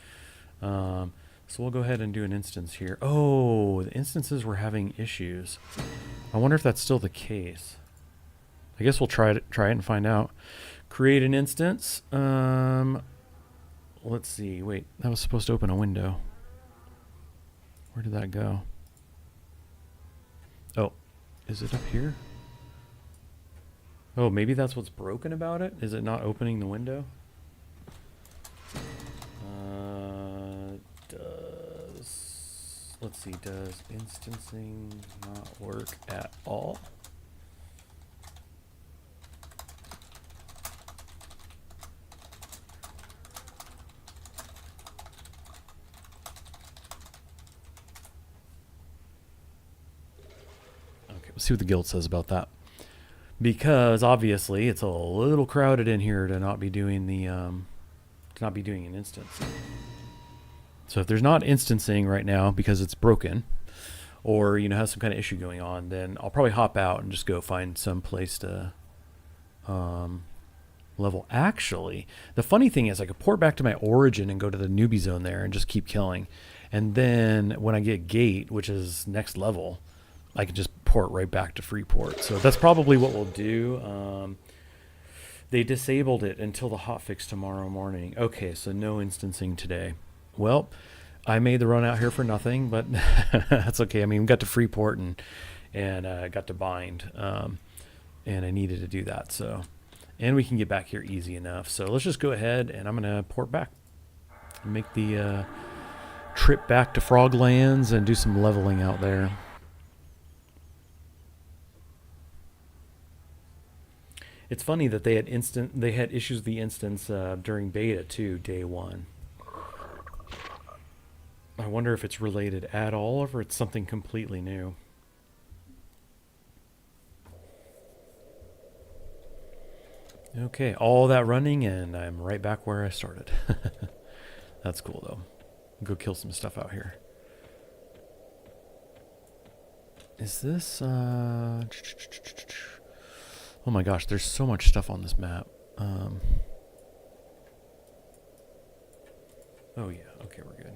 So we'll go ahead and do an instance here. Oh, the instances were having issues. I wonder if that's still the case. I guess we'll try it and find out. Create an instance. Let's see. Wait, that was supposed to open a window. Where did that go? Oh, is it up here? Oh, maybe that's what's broken about it? Is it not opening the window? Let's see, does instancing not work at all? Okay, let's see what the guild says about that. Because obviously it's a little crowded in here to not be doing the to not be doing an instance. So if there's not instancing right now because it's broken, or has some kind of issue going on, then I'll probably hop out and just go find some place to level. Actually, the funny thing is I could port back to my origin and go to the newbie zone there and just keep killing, and then when I get gate, which is next level, I can just port right back to Freeport. So that's probably what we'll do. They disabled it until the hotfix tomorrow morning. Okay, so no instancing today. Well, I made the run out here for nothing, but that's okay. I mean, we got to Freeport and got to bind, and I needed to do that. So, and we can get back here easy enough. So let's just go ahead and I'm gonna port back, make the trip back to Froglands and do some leveling out there. It's funny that they had issues with the instance during beta too, day one. I wonder if it's related at all or if it's something completely new. Okay, all that running and I'm right back where I started. That's cool though. Go kill some stuff out here. Is this oh my gosh, there's so much stuff on this map. Oh yeah, okay, we're good.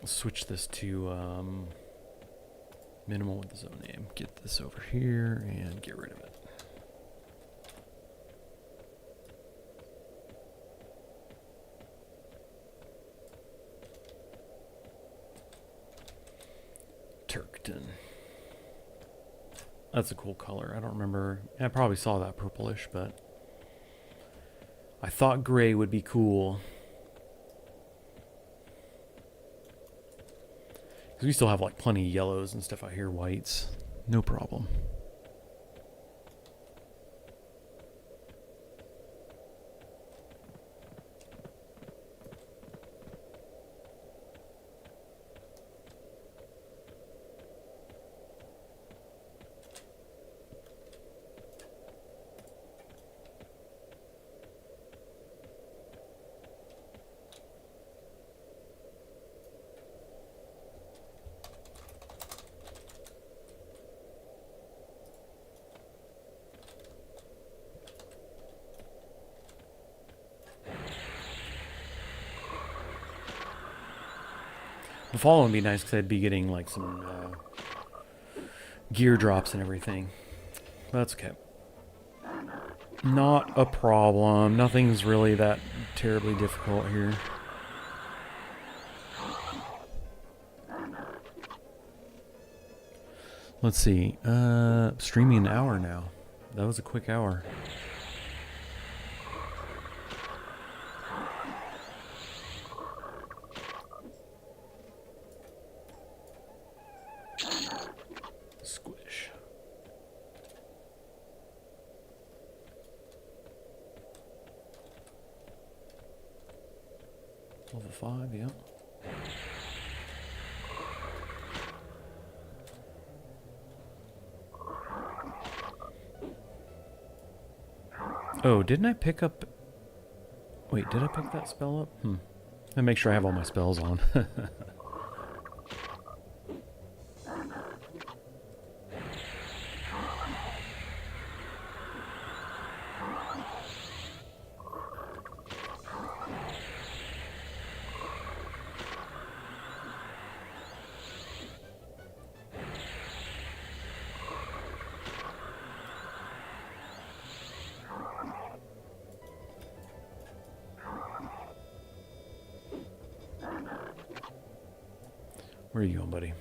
Let's switch this to minimal with the zone name. Get this over here and get rid of it. Turkton. That's a cool color. I don't remember. I probably saw that purplish, but I thought gray would be cool. Because we still have like plenty of yellows and stuff out here, whites. No problem. The fall would be nice because I'd be getting like some gear drops and everything. That's okay. Not a problem. Nothing's really that terribly difficult here. Let's see. Streaming an hour now. That was a quick hour. Squish. Level 5, yeah. Oh, didn't I pick up... Wait, did I pick that spell up? I make sure I have all my spells on. Where are you going, buddy?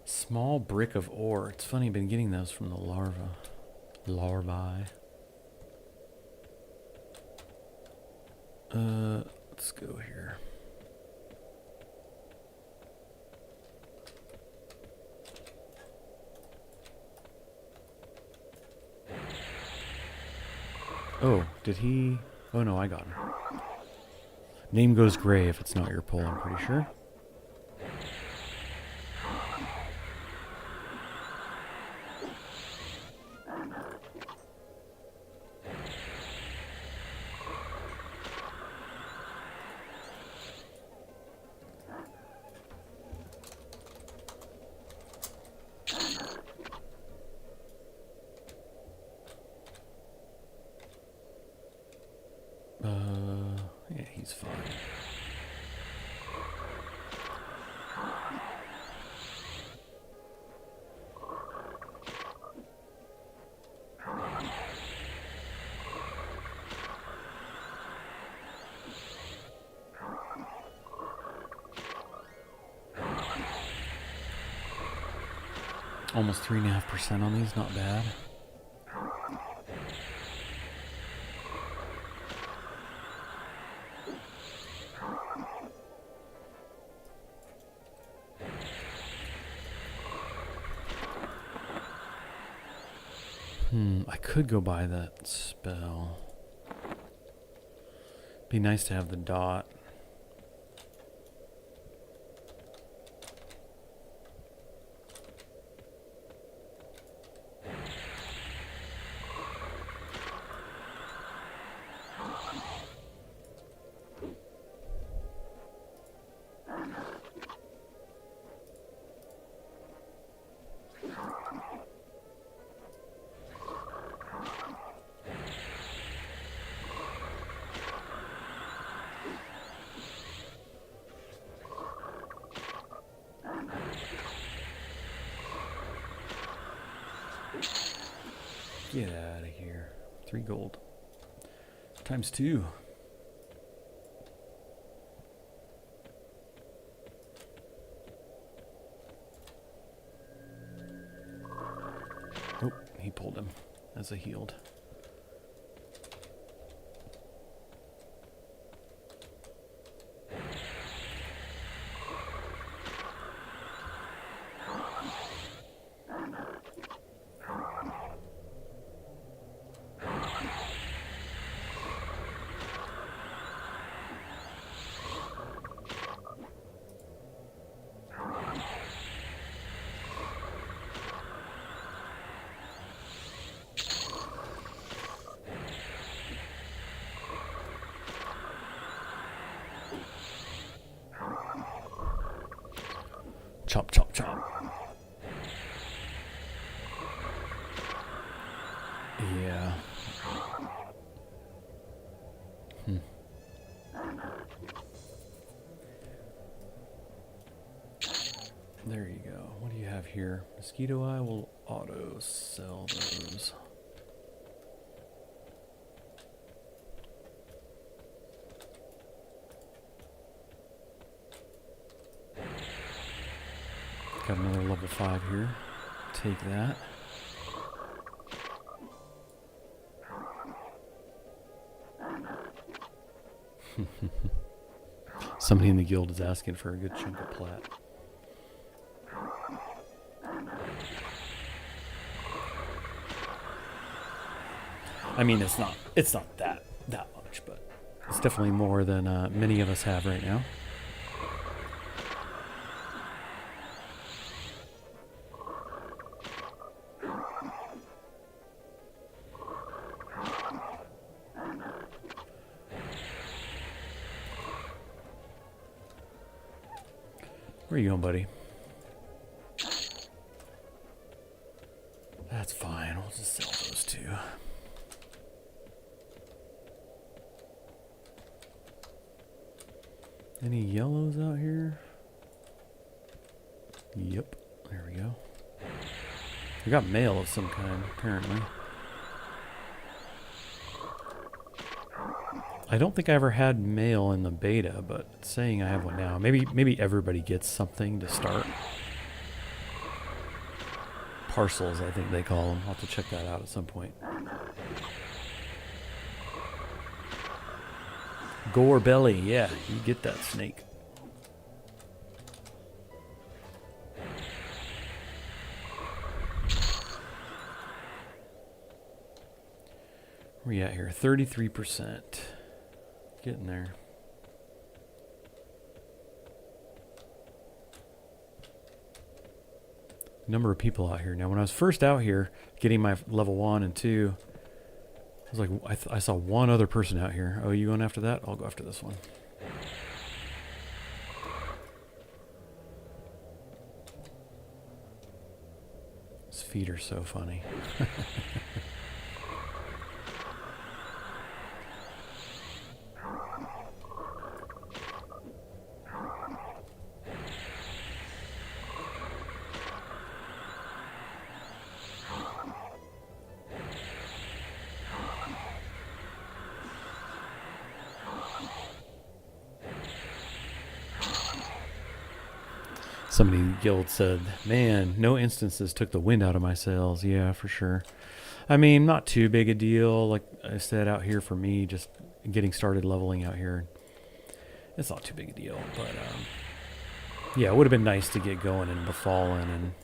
Small brick of ore. It's funny, I've been getting those from the larvae. Let's go here. Oh, did he... Oh no, I got him. Name goes gray if it's not your pull, I'm pretty sure. Yeah, he's fine. Almost 3.5% on these, not bad. I could go buy that spell. Be nice to have the dot. Get out of here. 3 gold. Times 2. Oh, he pulled him as a healed. Chop, chop, chop. Yeah. There you go. What do you have here? Mosquito eye will auto sell those. Got another level 5 here. Take that. Somebody in the guild is asking for a good chunk of plat. I mean, it's not that much, but it's definitely more than many of us have right now. Where are you going, buddy? That's fine. We'll just sell those two. Any yellows out here? Yep. There we go. We got mail of some kind, apparently. I don't think I ever had mail in the beta, but it's saying I have one now. Maybe everybody gets something to start. Parcels, I think they call them. I'll have to check that out at some point. Gore belly, yeah, you get that snake. Where we at here? 33%. Getting there. Number of people out here. Now, when I was first out here, getting my level 1 and 2, I was like, I saw one other person out here. Oh, you going after that? I'll go after this one. His feet are so funny. Somebody in the guild said, man, no instances took the wind out of my sails. Yeah, for sure. I mean, not too big a deal. Like I said, out here for me, just getting started leveling out here, it's not too big a deal. But yeah, it would have been nice to get going in Befallen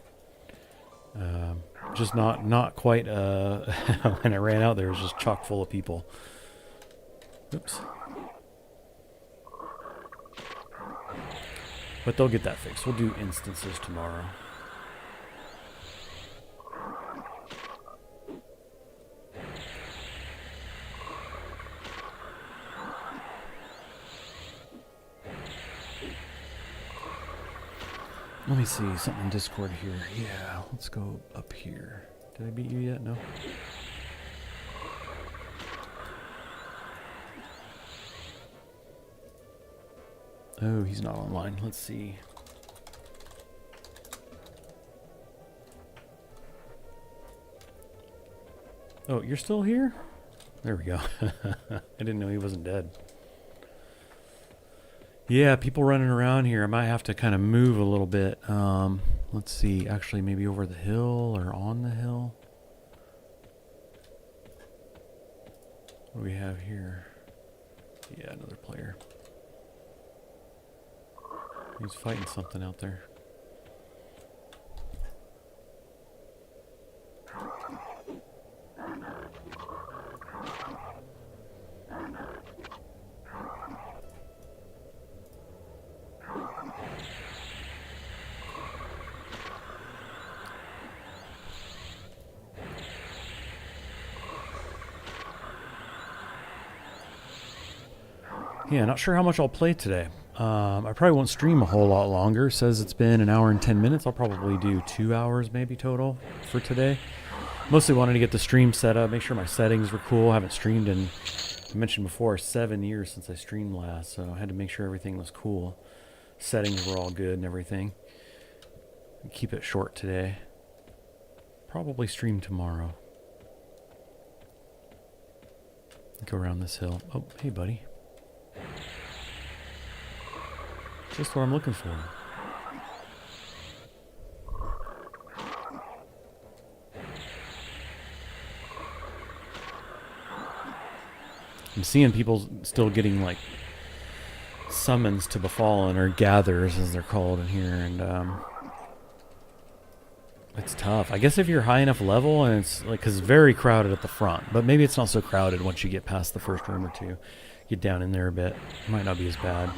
and just not quite. When I ran out, there was just chock full of people. Oops. But they'll get that fixed. We'll do instances tomorrow. Let me see something in Discord here. Yeah, let's go up here. Did I beat you yet? No? Oh, he's not online. Let's see. Oh, you're still here? There we go. I didn't know he wasn't dead. Yeah, people running around here. I might have to kind of move a little bit. Let's see. Actually, maybe over the hill or on the hill. What do we have here? Yeah, another player. He's fighting something out there. Yeah, not sure how much I'll play today. I probably won't stream a whole lot longer. It says it's been an hour and 10 minutes. I'll probably do 2 hours maybe total for today. Mostly wanted to get the stream set up, make sure my settings were cool. I haven't streamed in, I mentioned before, 7 years since I streamed last, so I had to make sure everything was cool. Settings were all good and everything. Keep it short today. Probably stream tomorrow. Go around this hill. Oh, hey, buddy. Just what I'm looking for. I'm seeing people still getting like summons to Befallen, or gathers as they're called in here, and it's tough. I guess if you're high enough level, and it's like, because it's very crowded at the front, but maybe it's not so crowded once you get past the first room or two. Get down in there a bit. It might not be as bad.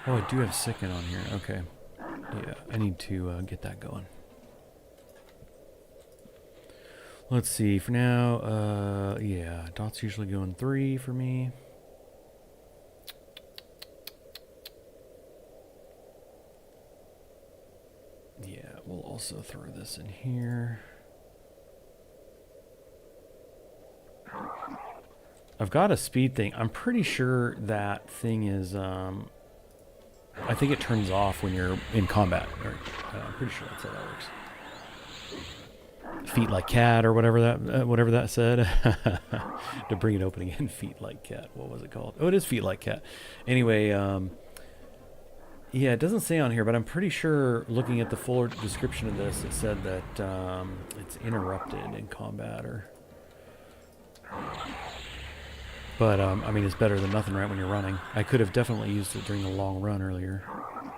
Oh, I do have Sicken on here. Okay. Yeah, I need to get that going. Let's see. For now, yeah, Dot's usually going 3 for me. Yeah, we'll also throw this in here. I've got a speed thing. I'm pretty sure that thing is, I think it turns off when you're in combat. I'm pretty sure that's how that works. Feet like cat, or whatever that said. To bring it open again. Feet like cat. What was it called? Oh, it is feet like cat. Anyway, yeah, it doesn't say on here, but I'm pretty sure, looking at the fuller description of this, it said that it's interrupted in combat, or. But, I mean, it's better than nothing right when you're running. I could have definitely used it during the long run earlier.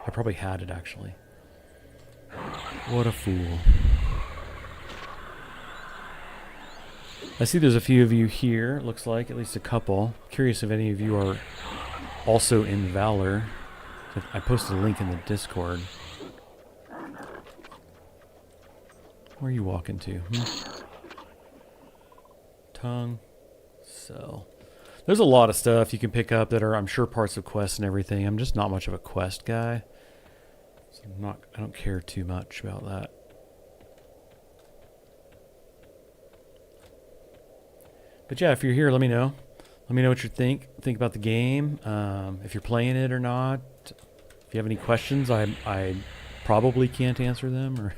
I probably had it, actually. What a fool. I see there's a few of you here, looks like, at least a couple. Curious if any of you are also in Valor. I posted a link in the Discord. Where are you walking to? Tongue. Cell. There's a lot of stuff you can pick up that are, I'm sure, parts of quests and everything. I'm just not much of a quest guy. So I don't care too much about that. But yeah, if you're here, let me know. Let me know what you think about the game. If you're playing it or not. If you have any questions, I probably can't answer them. Or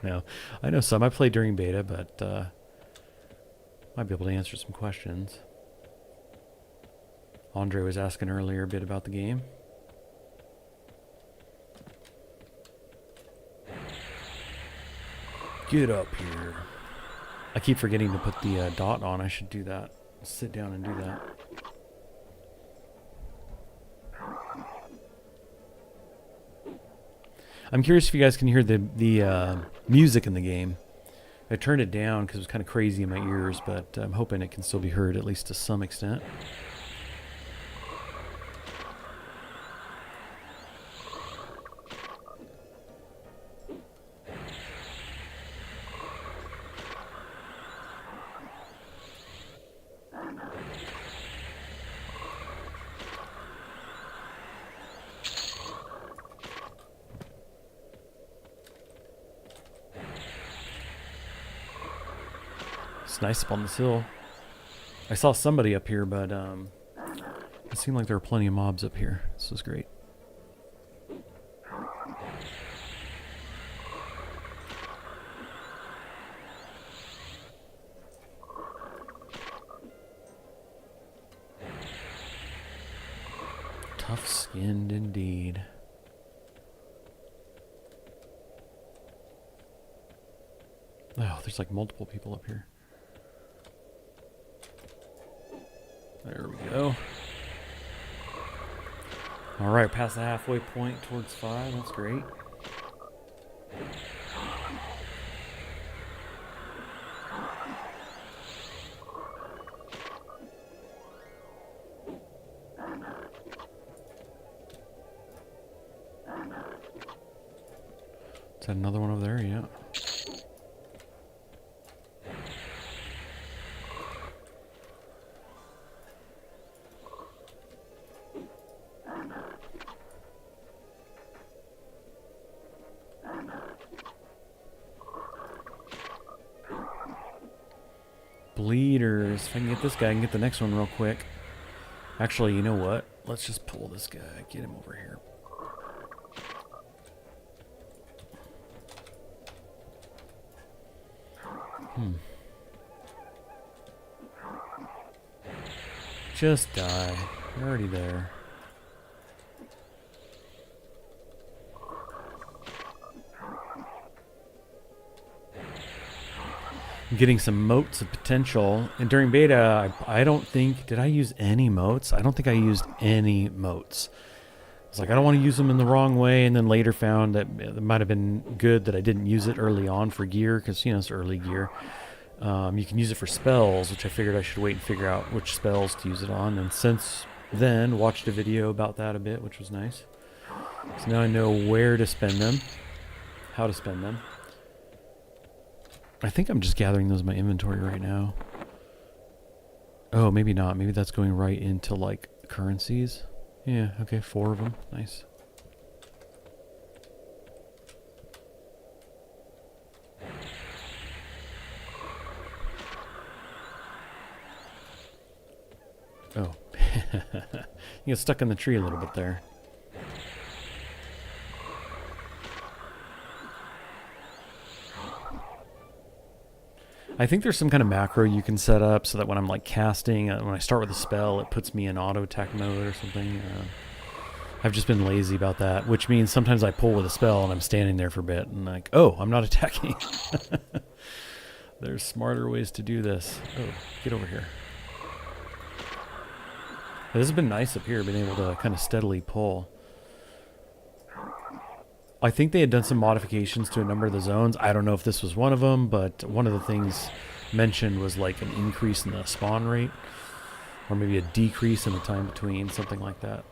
no, I know some. I played during beta, but might be able to answer some questions. Andre was asking earlier a bit about the game. Get up here. I keep forgetting to put the dot on. I should do that. Sit down and do that. I'm curious if you guys can hear the music in the game. I turned it down because it was kind of crazy in my ears, but I'm hoping it can still be heard, at least to some extent. It's nice up on this hill. I saw somebody up here, but it seemed like there were plenty of mobs up here. This was great. Tough-skinned indeed. Oh, there's like multiple people up here. There we go. All right, past the halfway point towards 5. That's great. Is that another one over there? Yeah. Bleeders. If I can get this guy, I can get the next one real quick. Actually, you know what? Let's just pull this guy. Get him over here. Just die. You're already there. I'm getting some motes of potential. And during beta, I don't think... Did I use any motes? I don't think I used any motes. I was like, I don't want to use them in the wrong way, and then later found that it might have been good that I didn't use it early on for gear, because, you know, it's early gear. You can use it for spells, which I figured I should wait and figure out which spells to use it on. And since then, watched a video about that a bit, which was nice. So now I know where to spend them, how to spend them. I think I'm just gathering those in my inventory right now. Oh, maybe not. Maybe that's going right into, like, currencies. Yeah, okay, 4 of them. Nice. Oh. You get stuck in the tree a little bit there. I think there's some kind of macro you can set up so that when I'm like casting, when I start with a spell, it puts me in auto attack mode or something. I've just been lazy about that, which means sometimes I pull with a spell and I'm standing there for a bit and like, oh, I'm not attacking. There's smarter ways to do this. Oh, get over here. This has been nice up here, being able to kind of steadily pull. I think they had done some modifications to a number of the zones. I don't know if this was one of them, but one of the things mentioned was like an increase in the spawn rate, or maybe a decrease in the time between, something like that.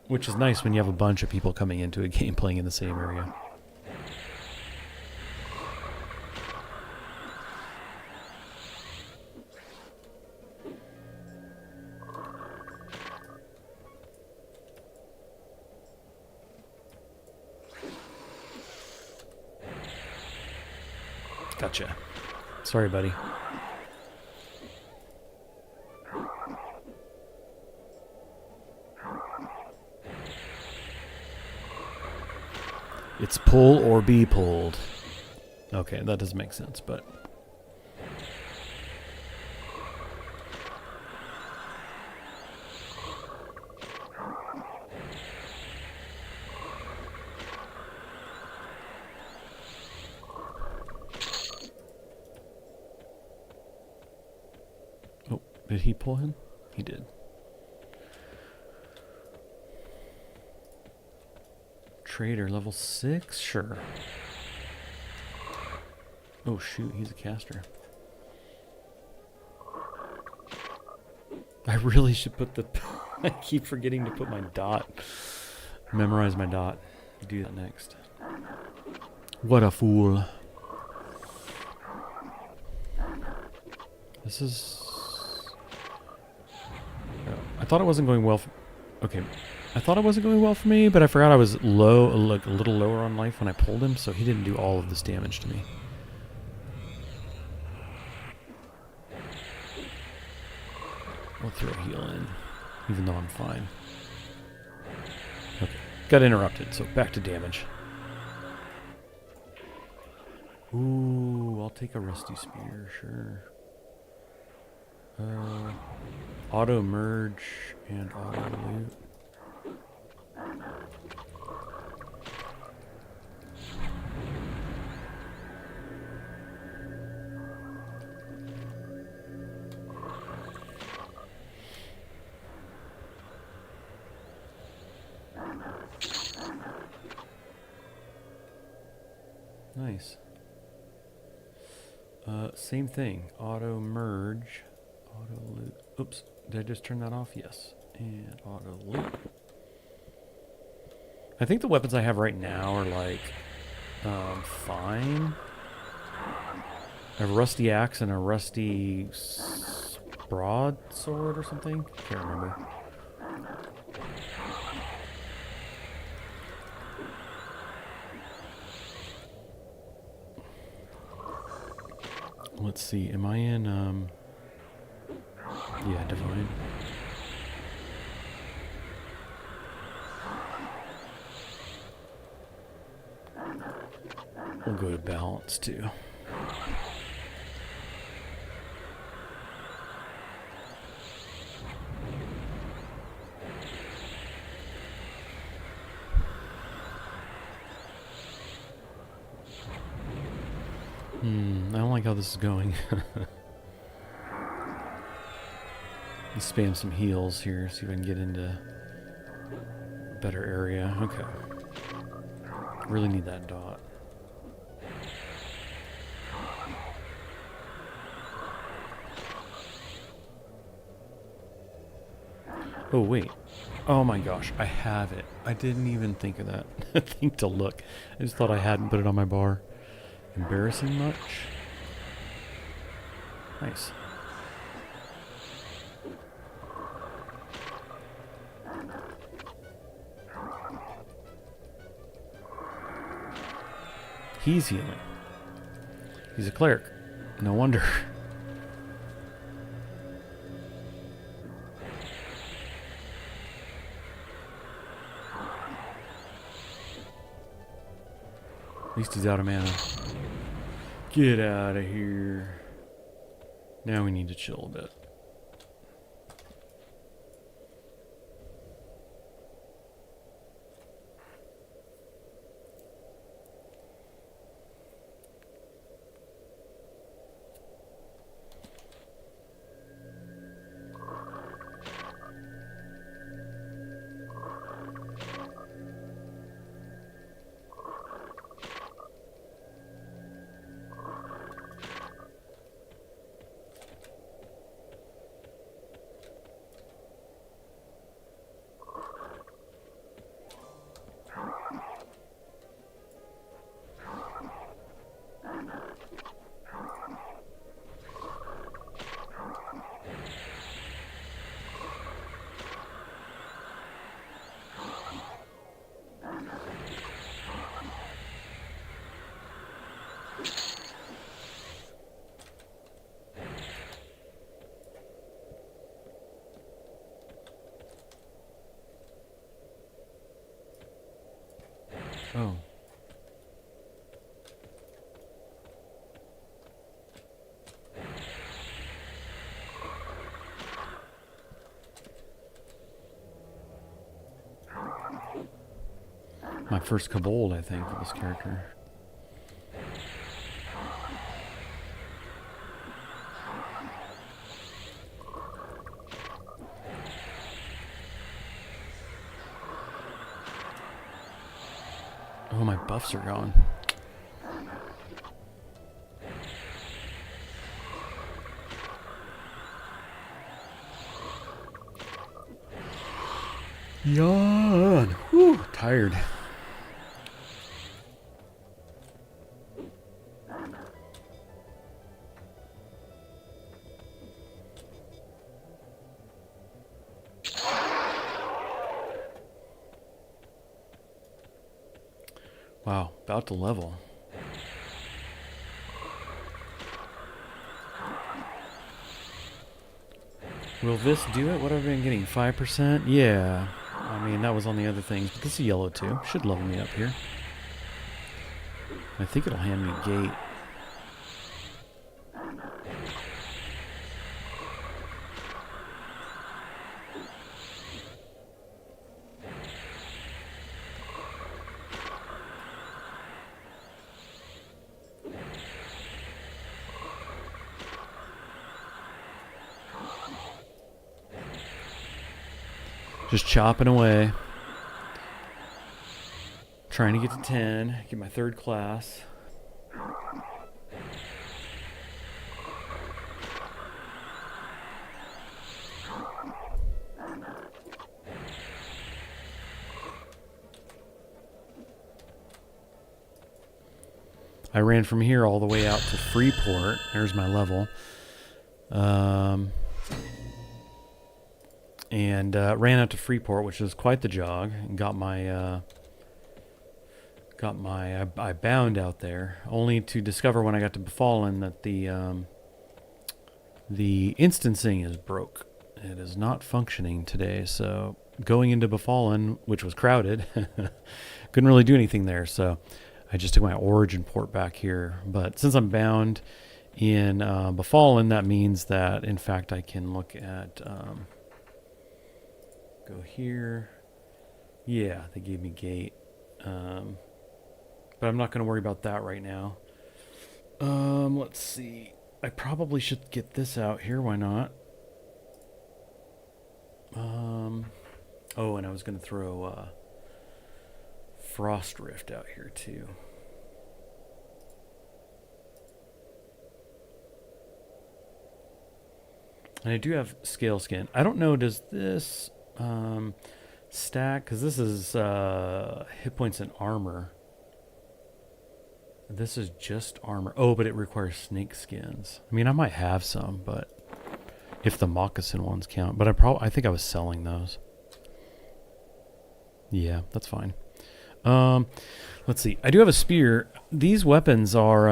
Which is nice when you have a bunch of people coming into a game playing in the same area. Gotcha. Sorry, buddy. It's pull or be pulled. Okay, that doesn't make sense, but... Oh, did he pull him? He did. Trader level 6? Sure. Oh shoot, he's a caster. I really should put the... I keep forgetting to put my dot. Memorize my dot. Do that next. What a fool. This is... Oh, I thought it wasn't going well. Okay. I thought it wasn't going well for me, but I forgot I was low, like a little lower on life when I pulled him, so he didn't do all of this damage to me. I'll throw a heal in, even though I'm fine. Okay, got interrupted, so back to damage. Ooh, I'll take a rusty spear, sure. Auto merge and auto loot. Nice. Same thing. Auto merge. Auto loot. Oops. Did I just turn that off? Yes. And auto loot. I think the weapons I have right now are like fine. I have a rusty axe and a rusty broadsword or something. Can't remember. Let's see. Am I in, yeah, divine. We'll go to balance too. I don't like how this is going. Let's spam some heals here, see if I can get into a better area. Okay. Really need that dot. Oh, wait. Oh my gosh, I have it. I didn't even think of that. Think to look. I just thought I hadn't put it on my bar. Embarrassing much? Nice. He's healing. He's a cleric. No wonder. At least he's out of mana. Get out of here. Now we need to chill a bit. Oh. My first kobold, I think, for this character. Oh, my buffs are gone. Yawn. Whew, tired. Wow, about to level. Will this do it? What have I been getting? 5%? Yeah. I mean, that was on the other things, but this is yellow too. Should level me up here. I think it'll hand me a gate. Just chopping away. Trying to get to 10. Get my third class. I ran from here all the way out to Freeport. There's my level. And ran out to Freeport, which was quite the jog, and got my I bound out there, only to discover when I got to Befallen that the The instancing is broke. It is not functioning today, so going into Befallen, which was crowded, couldn't really do anything there, so I just took my origin port back here. But since I'm bound in Befallen, that means that, in fact, I can look at... go here. Yeah, they gave me gate. But I'm not going to worry about that right now. Let's see. I probably should get this out here. Why not? Oh, and I was going to throw Frost Rift out here too. And I do have Scale Skin. I don't know, does this stack? Because this is hit points and armor. This is just armor. Oh, but it requires snake skins. I mean, I might have some, but if the moccasin ones count. But I think I was selling those. Yeah, that's fine. Let's see. I do have a spear. These weapons are,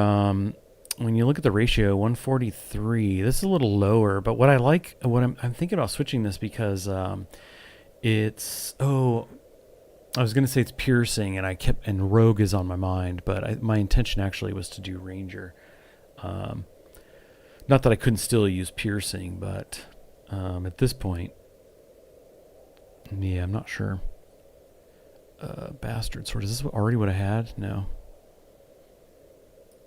when you look at the ratio, 143. This is a little lower, but what I like, I'm thinking about switching this because it's, I was going to say it's piercing, and rogue is on my mind, but my intention actually was to do ranger. Not that I couldn't still use piercing, but at this point, yeah, I'm not sure. Bastard sword. Is this already what I had? No.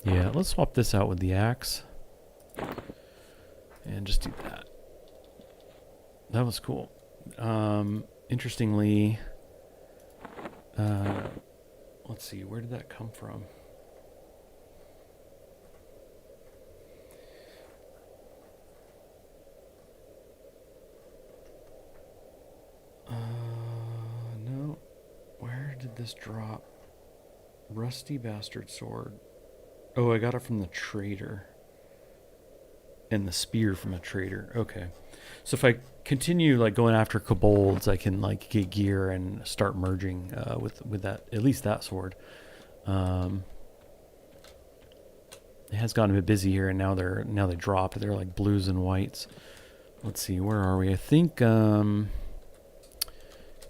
Yeah, let's swap this out with the axe. And just do that. That was cool. Interestingly, let's see, where did that come from? No. Where did this drop? Rusty bastard sword. Oh, I got it from the trader. And the spear from the trader. Okay. So if I continue like going after kobolds, I can like get gear and start merging with that, at least that sword. It has gotten a bit busy here, and now they drop. They're like blues and whites. Let's see, where are we? I think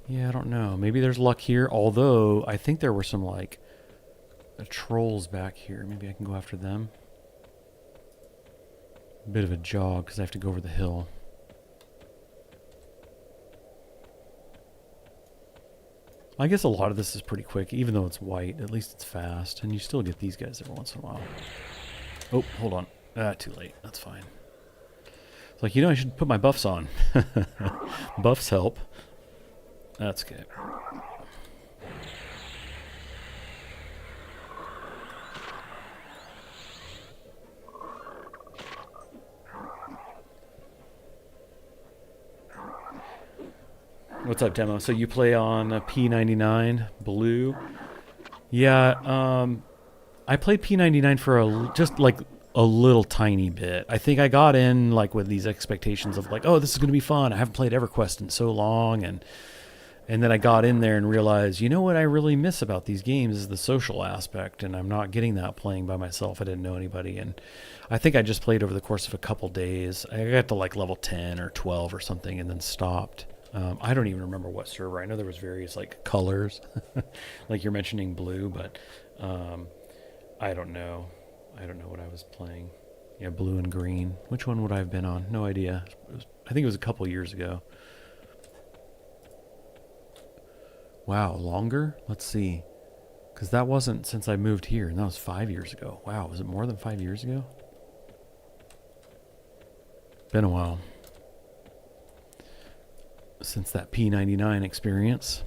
yeah, I don't know. Maybe there's luck here, although I think there were some like trolls back here. Maybe I can go after them. A bit of a jog because I have to go over the hill. I guess a lot of this is pretty quick, even though it's white. At least it's fast, and you still get these guys every once in a while. Oh, hold on. Too late. That's fine. It's like, I should put my buffs on. Buffs help. That's good. What's up, Demo? So you play on a P99 blue? Yeah, I played P99 for just like a little tiny bit. I think I got in like with these expectations of like, oh, this is going to be fun. I haven't played EverQuest in so long, and then I got in there and realized, what I really miss about these games is the social aspect, and I'm not getting that playing by myself. I didn't know anybody, and I think I just played over the course of a couple days. I got to like level 10 or 12 or something and then stopped. I don't even remember what server. I know there was various like colors, like you're mentioning blue, but I don't know. I don't know what I was playing. Yeah, blue and green. Which one would I have been on? No idea. I think it was a couple years ago. Wow, longer? Let's see. Because that wasn't since I moved here, and that was 5 years ago. Wow, was it more than 5 years ago? Been a while. Since that P99 experience.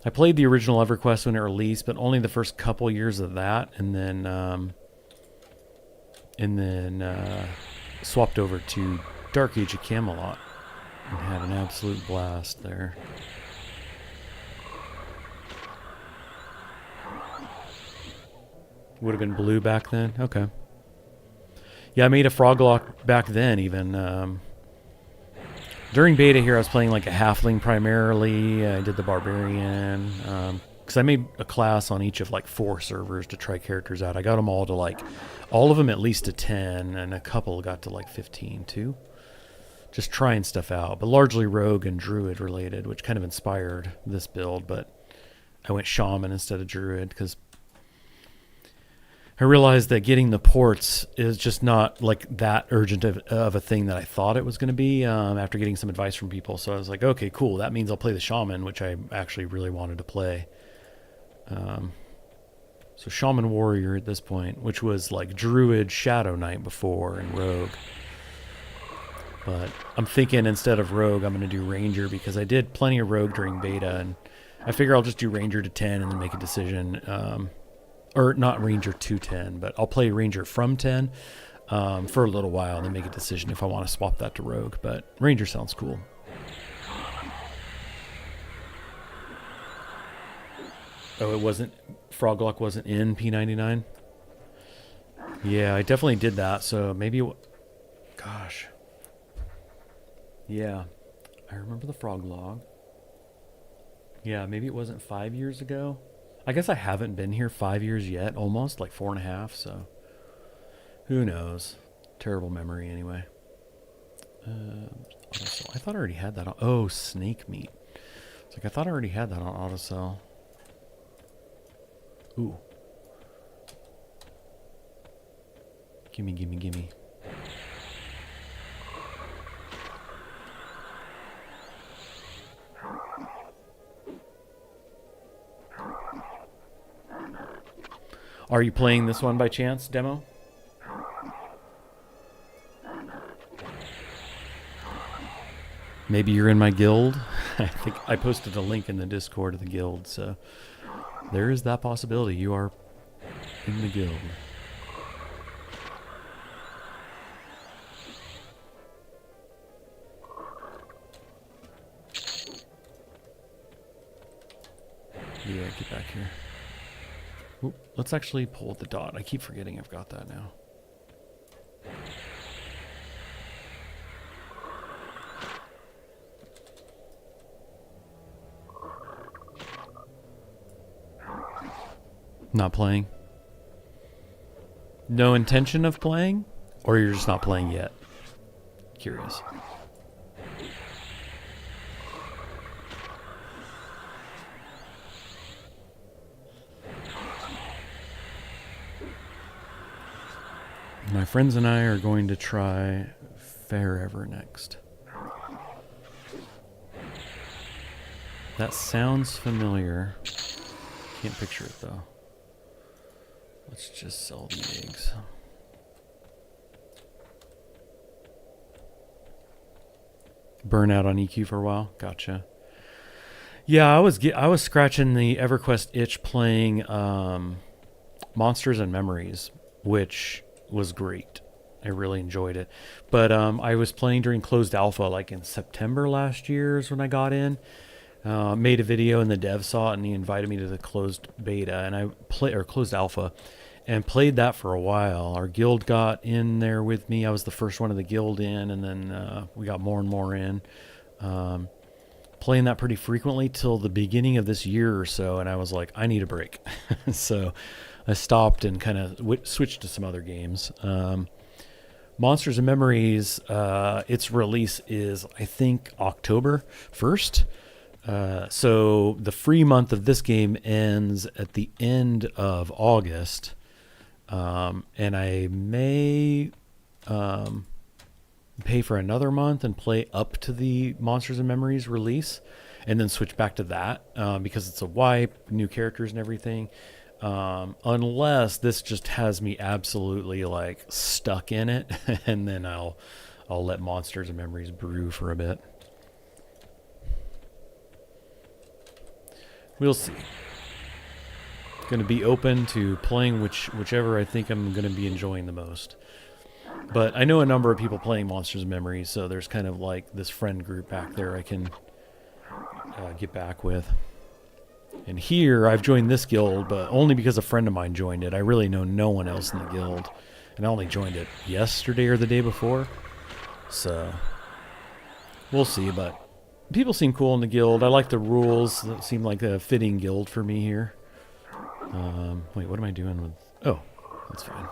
I played the original EverQuest when it released, but only the first couple years of that, and then swapped over to Dark Age of Camelot and had an absolute blast there. Would have been blue back then? Okay. Yeah, I made a Froglok back then even. During beta here, I was playing like a halfling primarily. I did the barbarian. because I made a class on each of like 4 servers to try characters out. I got them all to like, all of them at least to 10, and a couple got to like 15 too. Just trying stuff out, but largely rogue and druid related, which kind of inspired this build. But I went shaman instead of druid because I realized that getting the ports is just not like that urgent of a thing that I thought it was going to be after getting some advice from people. So I was like, okay, cool. That means I'll play the shaman, which I actually really wanted to play. So shaman warrior at this point, which was like druid shadow knight before and rogue. But I'm thinking instead of rogue, I'm going to do ranger because I did plenty of rogue during beta, and I figure I'll just do ranger to 10 and then make a decision. Or not ranger to 10, but I'll play ranger from 10 for a little while and then make a decision if I want to swap that to rogue. But ranger sounds cool. Oh, it wasn't, Froglok wasn't in P99? Yeah, I definitely did that, so maybe, gosh. Yeah, I remember the Froglok. Yeah, maybe it wasn't 5 years ago. I guess I haven't been here 5 years yet, almost, like 4.5, so who knows. Terrible memory anyway. Autosell. I thought I already had that on, oh, snake meat. It's like I thought I already had that on autosell. Ooh. Gimme, gimme, gimme. Are you playing this one by chance, demo? Maybe you're in my guild? I think I posted a link in the Discord of the guild, so there is that possibility. You are in the guild. Yeah, get back here. Ooh, let's actually pull the dot. I keep forgetting I've got that now. Not playing? No intention of playing? Or you're just not playing yet? Curious. My friends and I are going to try Forever next. That sounds familiar. Can't picture it though. Let's just sell the eggs. Burnout on EQ for a while. Gotcha. Yeah, I was scratching the EverQuest itch playing Monsters and Memories, which was great. I really enjoyed it. But I was playing during closed alpha, like in September last year is when I got in. Made a video and the dev saw it and he invited me to the closed beta and closed alpha, and played that for a while. Our guild got in there with me. I was the first one of the guild in, and then we got more and more in. Playing that pretty frequently till the beginning of this year or so, and I was like, I need a break. So I stopped and kind of switched to some other games. Monsters and Memories, its release is, I think, October 1st. So the free month of this game ends at the end of August. And I may pay for another month and play up to the Monsters and Memories release and then switch back to that because it's a wipe, new characters and everything. Unless this just has me absolutely like stuck in it, and then I'll let Monsters and Memories brew for a bit. We'll see. Going to be open to playing whichever I think I'm going to be enjoying the most. But I know a number of people playing Monsters and Memories, so there's kind of like this friend group back there I can get back with. And here, I've joined this guild, but only because a friend of mine joined it. I really know no one else in the guild. And I only joined it yesterday or the day before. So, we'll see, but people seem cool in the guild. I like the rules. That seem like a fitting guild for me here. Wait, what am I doing with... Oh, that's fine.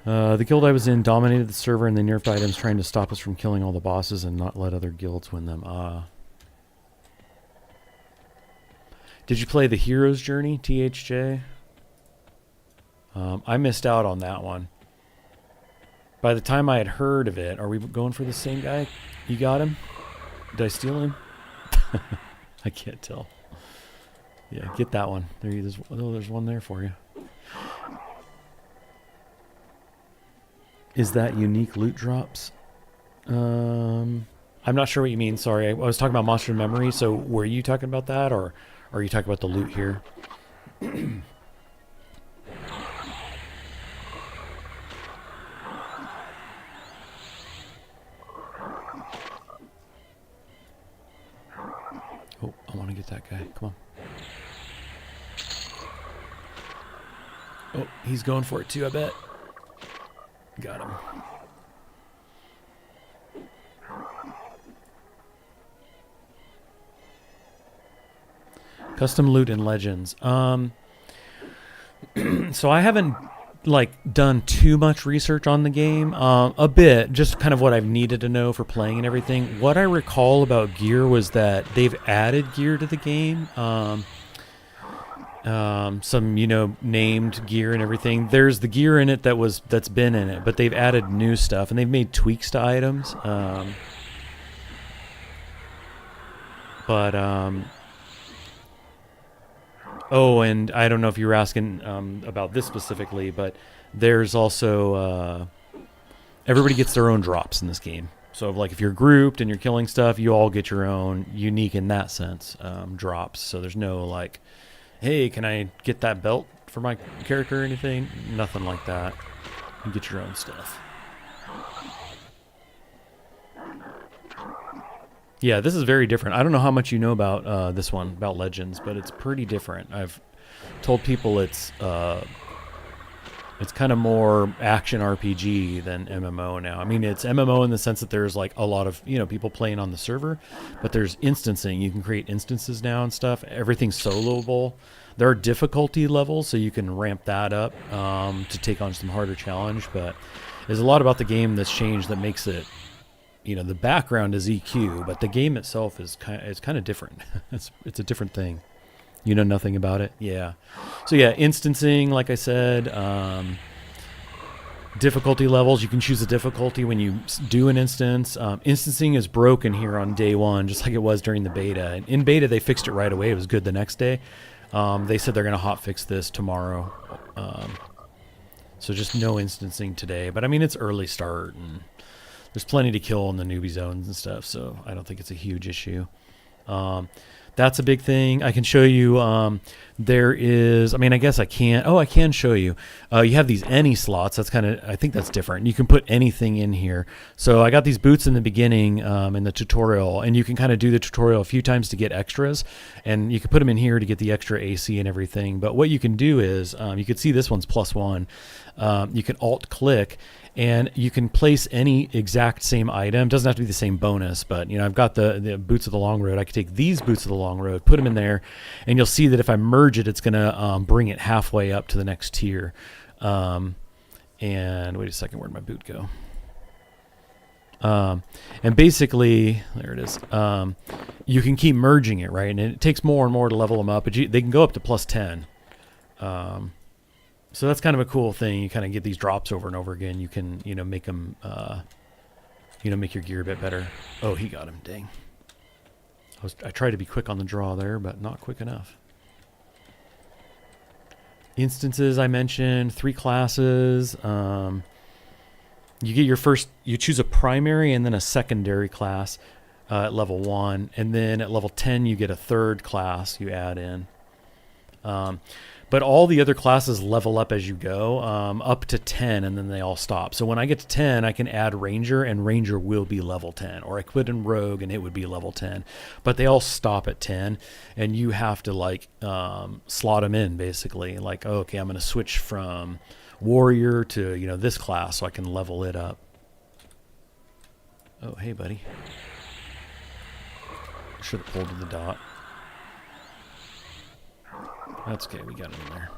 The guild I was in dominated the server and they nerfed items trying to stop us from killing all the bosses and not let other guilds win them. Did you play the Hero's Journey, THJ? I missed out on that one. By the time I had heard of it, are we going for the same guy? You got him? Did I steal him? I can't tell. Yeah, get that one. There's one there for you. Is that unique loot drops? I'm not sure what you mean. Sorry, I was talking about Monster Memory. So were you talking about that, or are you talking about the loot here? Oh, I want to get that guy. Come on. Oh, he's going for it too, I bet. Got him. Custom loot in Legends. So I haven't done too much research on the game. A bit, just kind of what I've needed to know for playing and everything. What I recall about gear was that they've added gear to the game. Some named gear and everything. There's the gear in it that's been in it, but they've added new stuff and they've made tweaks to items. Oh, and I don't know if you were asking about this specifically, but there's also everybody gets their own drops in this game. So if you're grouped and you're killing stuff, you all get your own unique in that sense drops. So there's no hey, can I get that belt for my character or anything? Nothing like that. You get your own stuff. Yeah, this is very different. I don't know how much you know about this one, about Legends, but it's pretty different. I've told people it's kind of more action RPG than MMO now. I mean, it's MMO in the sense that there's a lot of people playing on the server, but there's instancing. You can create instances now and stuff. Everything's soloable. There are difficulty levels, so you can ramp that up to take on some harder challenge. But there's a lot about the game that's changed that makes it. The background is EQ, but the game itself is kind of different. It's a different thing. You know nothing about it? Yeah. So yeah, instancing, like I said, difficulty levels. You can choose the difficulty when you do an instance. Instancing is broken here on day one, just like it was during the beta. And in beta, they fixed it right away. It was good the next day. They said they're going to hot fix this tomorrow. So just no instancing today. But I mean, it's early start and there's plenty to kill in the newbie zones and stuff, so I don't think it's a huge issue. That's a big thing. I can show you. There is. I mean, I guess I can't. Oh, I can show you. You have these any slots. That's I think that's different. You can put anything in here. So I got these boots in the beginning in the tutorial, and you can kind of do the tutorial a few times to get extras, and you can put them in here to get the extra AC and everything. But what you can do is you can see this one's +1. You can alt-click. And you can place any exact same item. Doesn't have to be the same bonus, but I've got the boots of the long road. I could take these boots of the long road, put them in there, and you'll see that if I merge it, it's gonna bring it halfway up to the next tier. And wait a second, where'd my boot go? And basically, there it is. You can keep merging it, right? And it takes more and more to level them up, but they can go up to +10. So that's kind of a cool thing. You kind of get these drops over and over again. You can, make them, make your gear a bit better. Oh, he got him. Dang. I tried to be quick on the draw there, but not quick enough. Instances I mentioned, 3 classes. You get you choose a primary and then a secondary class at level 1. And then at level 10, you get a 3rd class you add in. But all the other classes level up as you go, up to 10, and then they all stop. So when I get to 10, I can add Ranger, and Ranger will be level 10. Or I put in Rogue, and it would be level 10. But they all stop at 10, and you have to, slot them in, basically. Okay, I'm going to switch from warrior to, you know, this class so I can level it up. Oh, hey, buddy. Should have pulled to the dot. That's okay, we got him in there.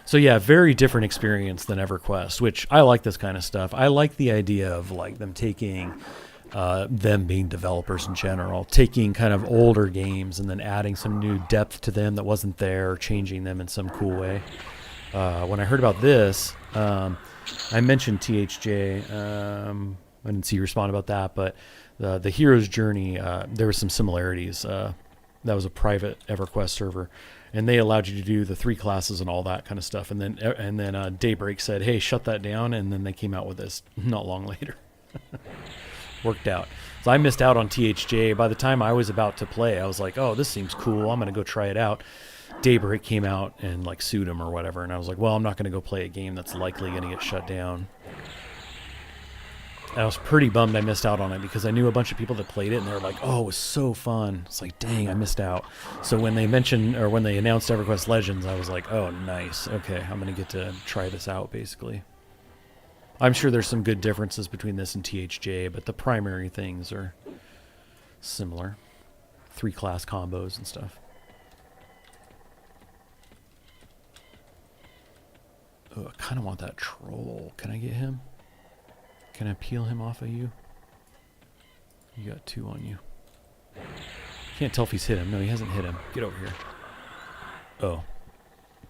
So yeah, very different experience than EverQuest, which I like this kind of stuff. I like the idea of like them taking, them being developers in general, taking kind of older games and then adding some new depth to them that wasn't there, or changing them in some cool way. When I heard about this, I mentioned THJ. I didn't see you respond about that, but the hero's journey, there were some similarities. That was a private EverQuest server, and they allowed you to do the 3 classes and all that kind of stuff. And then Daybreak said, "Hey, shut that down," and then they came out with this not long later. Worked out. So I missed out on THJ. By the time I was about to play, I was like, "Oh, this seems cool. I'm gonna go try it out." Daybreak came out and like sued him or whatever, and I was like, "Well, I'm not gonna go play a game that's likely gonna get shut down." I was pretty bummed I missed out on it because I knew a bunch of people that played it and they were like, "Oh, it was so fun." It's like, dang, I missed out. So when they mentioned, or when they announced EverQuest Legends, I was like, "Oh, nice. Okay, I'm going to get to try this out," basically. I'm sure there's some good differences between this and THJ, but the primary things are similar. 3 class combos and stuff. Oh, I kind of want that troll. Can I get him? Can I peel him off of you? You got 2 on you. Can't tell if he's hit him. No, he hasn't hit him. Get over here. Oh.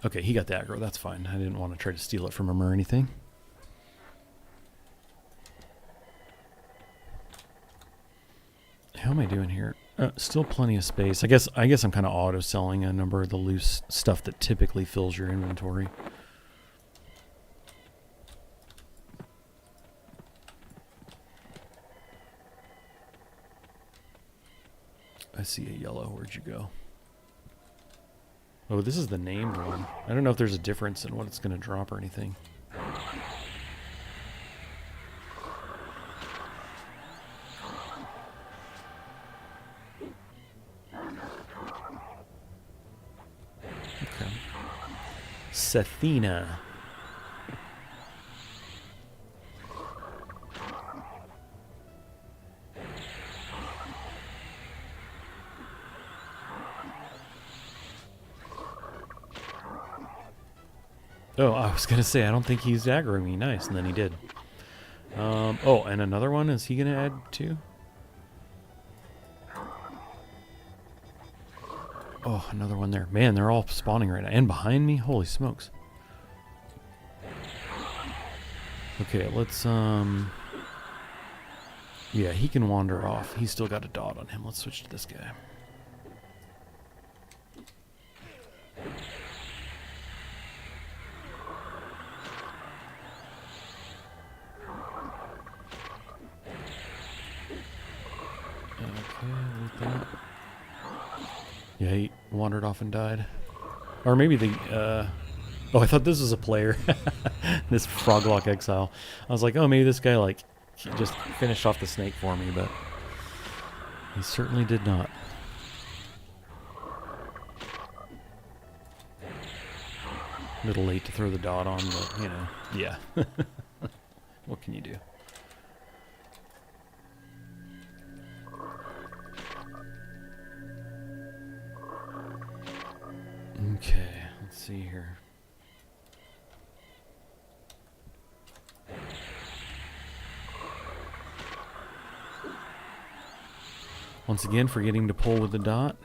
Okay, he got the aggro. That's fine. I didn't want to try to steal it from him or anything. How am I doing here? Still plenty of space. I guess I'm kind of auto-selling a number of the loose stuff that typically fills your inventory. I see a yellow. Where'd you go? Oh, this is the named one. I don't know if there's a difference in what it's going to drop or anything. Okay. Sethina. Oh, I was going to say, I don't think he's aggroing me. Nice, and then he did. Oh, and another one? Is he going to add 2? Oh, another one there. Man, they're all spawning right now. And behind me? Holy smokes. Okay, let's, yeah, he can wander off. He's still got a dot on him. Let's switch to this guy. Yeah, he wandered off and died. Or maybe the, oh, I thought this was a player. This Froglok exile. I was like, oh, maybe this guy, like, he just finished off the snake for me, but he certainly did not. A little late to throw the dot on, but, you know, yeah. What can you do? Okay, let's see here. Once again, forgetting to pull with the dot.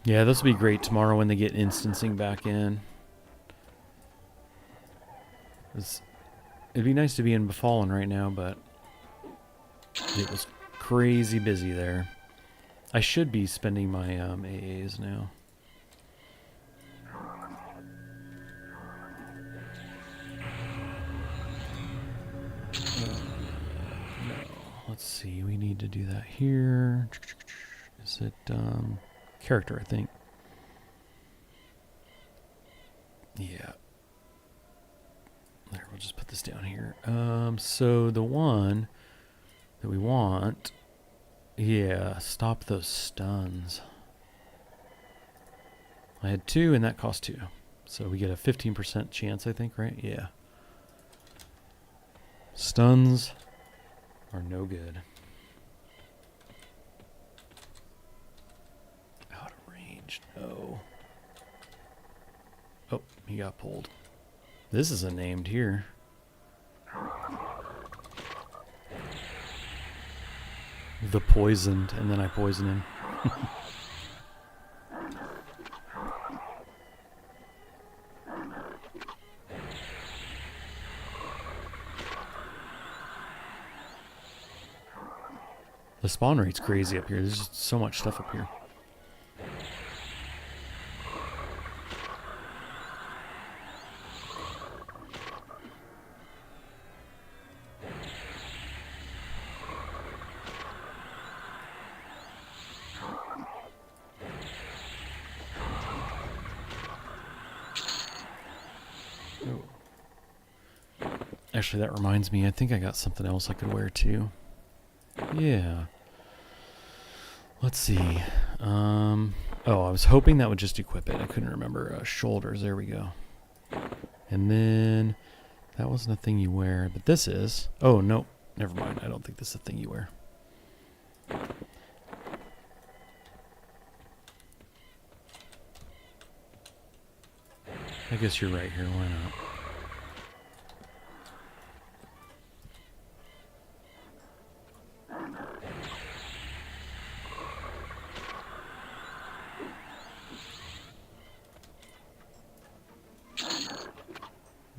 Yeah, this will be great tomorrow when they get instancing back in. It'd be nice to be in Befallen right now, but it was crazy busy there. I should be spending my AAs now. No. Let's see. We need to do that here. Is it character, I think. Yeah. There, we'll just put this down here. So the one that we want, yeah, stop those stuns. I had 2 and that cost 2. So we get a 15% chance, I think, right? Yeah. Stuns are no good. Out of range, no. Oh, he got pulled. This isn't named here. The poisoned, and then I poison him. The spawn rate's crazy up here. There's just so much stuff up here. Actually, that reminds me, I think I got something else I could wear too. Yeah. Let's see. Oh, I was hoping that would just equip it. I couldn't remember. Shoulders, there we go. And then, that wasn't a thing you wear, but this is. Oh, no, never mind. I don't think this is a thing you wear. I guess you're right here, why not?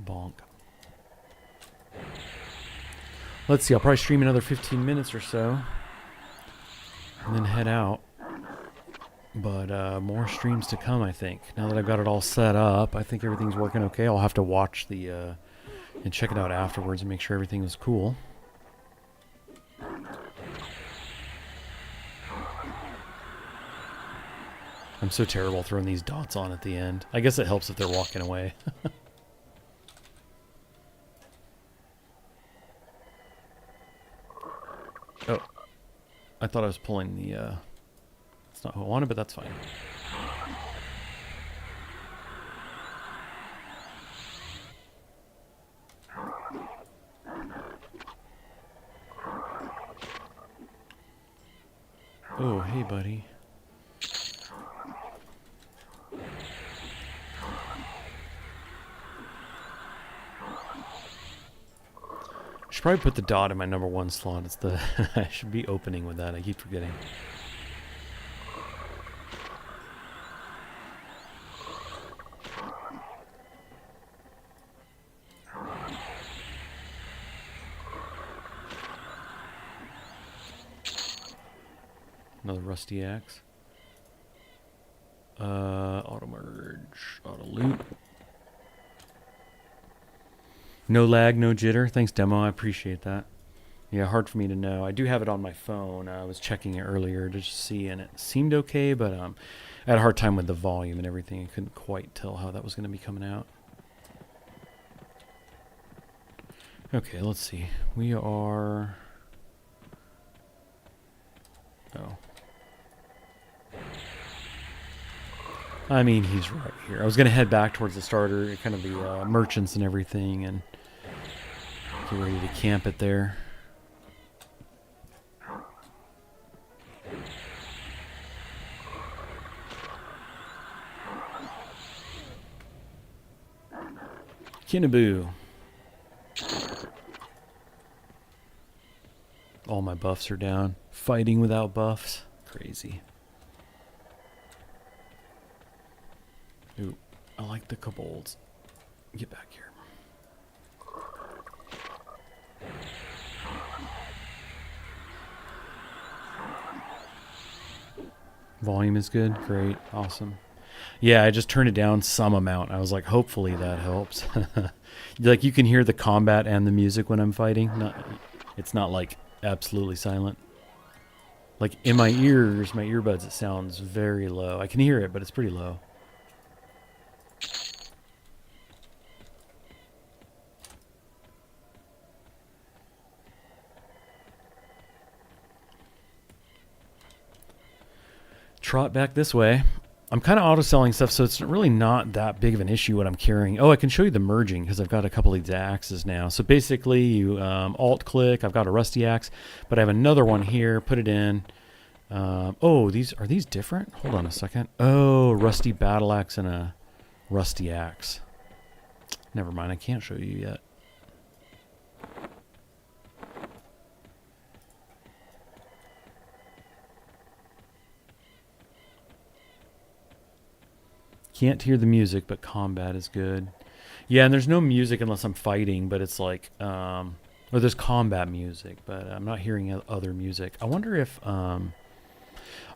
Bonk. Let's see, I'll probably stream another 15 minutes or so and then head out. But more streams to come, I think. Now that I've got it all set up, I think everything's working okay. I'll have to watch the and check it out afterwards and make sure everything was cool. I'm so terrible throwing these dots on at the end. I guess it helps if they're walking away. Oh, I thought I was pulling the, it's not who I wanted, but that's fine. Oh, hey, buddy. I should probably put the dot in my #1 slot. It's the I should be opening with that. I keep forgetting. Another rusty axe. Auto merge, auto loop. No lag, no jitter. Thanks, demo. I appreciate that. Yeah, hard for me to know. I do have it on my phone. I was checking it earlier to just see, and it seemed okay, but I had a hard time with the volume and everything. I couldn't quite tell how that was going to be coming out. Okay, let's see. We are... Oh. I mean, he's right here. I was going to head back towards the starter, kind of the merchants and everything, and get ready to camp it there. Kinaboo. All my buffs are down. Fighting without buffs. Crazy. Ooh, I like the kobolds. Get back here. Volume is good. Great. Awesome. Yeah, I just turned it down some amount. I was like, hopefully that helps. Like, you can hear the combat and the music when I'm fighting. It's not like absolutely silent. Like in my ears, my earbuds, it sounds very low. I can hear it, but it's pretty low. trot back this way. I'm kind of auto-selling stuff, so it's really not that big of an issue what I'm carrying. Oh, I can show you the merging because I've got a couple of these axes now. So basically, you alt-click. I've got a rusty axe, but I have another one here. Put it in. Oh, are these different? Hold on a second. Oh, rusty battle axe and a rusty axe. Never mind, I can't show you yet. Can't hear the music, but combat is good. Yeah, and there's no music unless I'm fighting, but it's like, or there's combat music, but I'm not hearing other music. I wonder if, I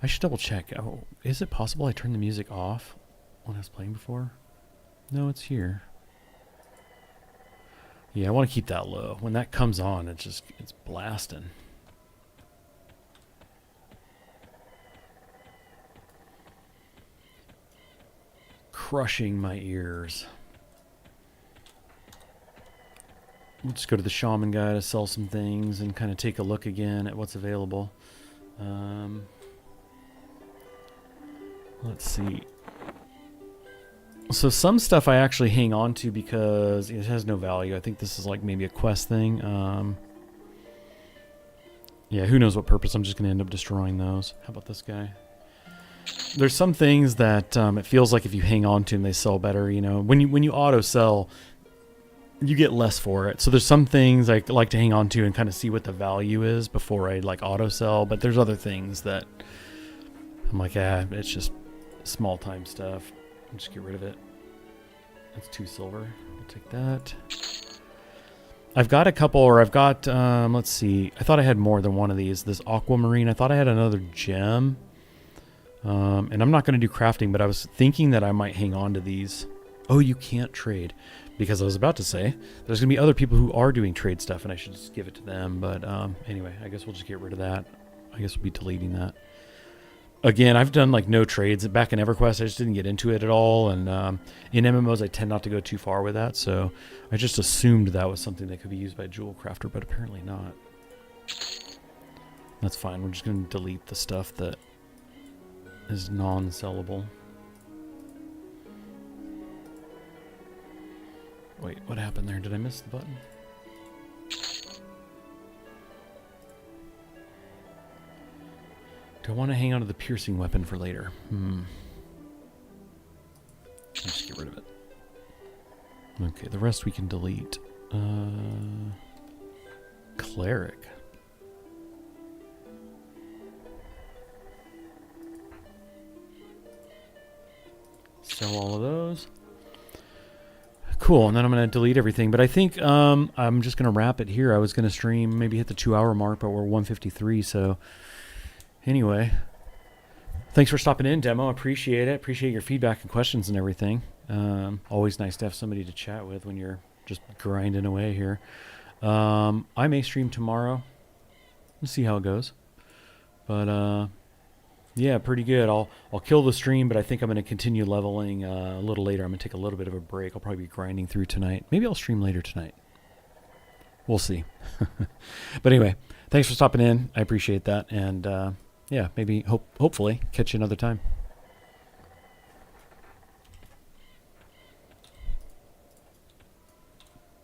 should double check. Oh, is it possible I turned the music off when I was playing before? No, it's here. Yeah, I want to keep that low. When that comes on, it's blasting. Crushing my ears. We'll just go to the shaman guy to sell some things and kind of take a look again at what's available. Let's see. So some stuff I actually hang on to because it has no value. I think this is like maybe a quest thing. Yeah, who knows what purpose. I'm just going to end up destroying those. How about this guy? There's some things that it feels like if you hang on to them, they sell better. You know, when you auto sell, you get less for it. So there's some things I like to hang on to and kind of see what the value is before I like auto sell. But there's other things that I'm like, it's just small time stuff. I'll just get rid of it. That's 2 silver. I'll take that. I've got a couple, or I've got, let's see. I thought I had more than one of these. This aquamarine. I thought I had another gem. And I'm not going to do crafting, but I was thinking that I might hang on to these. Oh, you can't trade. Because I was about to say, there's going to be other people who are doing trade stuff, and I should just give it to them. But anyway, I guess we'll just get rid of that. I guess we'll be deleting that. Again, I've done like no trades. Back in EverQuest, I just didn't get into it at all. And in MMOs, I tend not to go too far with that. So I just assumed that was something that could be used by a jewel crafter, but apparently not. That's fine. We're just going to delete the stuff that is non-sellable. Wait, what happened there? Did I miss the button? Do I want to hang on to the piercing weapon for later? Let's just get rid of it. Okay, the rest we can delete. Cleric. Sell all of those. Cool, and then I'm going to delete everything. But I think I'm just going to wrap it here. I was going to stream, maybe hit the 2-hour mark, but we're 1:53. So anyway, thanks for stopping in, Demo. Appreciate it. Appreciate your feedback and questions and everything. Always nice to have somebody to chat with when you're just grinding away here. I may stream tomorrow. We'll see how it goes. But yeah, pretty good. I'll kill the stream, but I think I'm going to continue leveling a little later. I'm going to take a little bit of a break. I'll probably be grinding through tonight. Maybe I'll stream later tonight. We'll see. But anyway, thanks for stopping in. I appreciate that. And yeah, maybe hopefully catch you another time.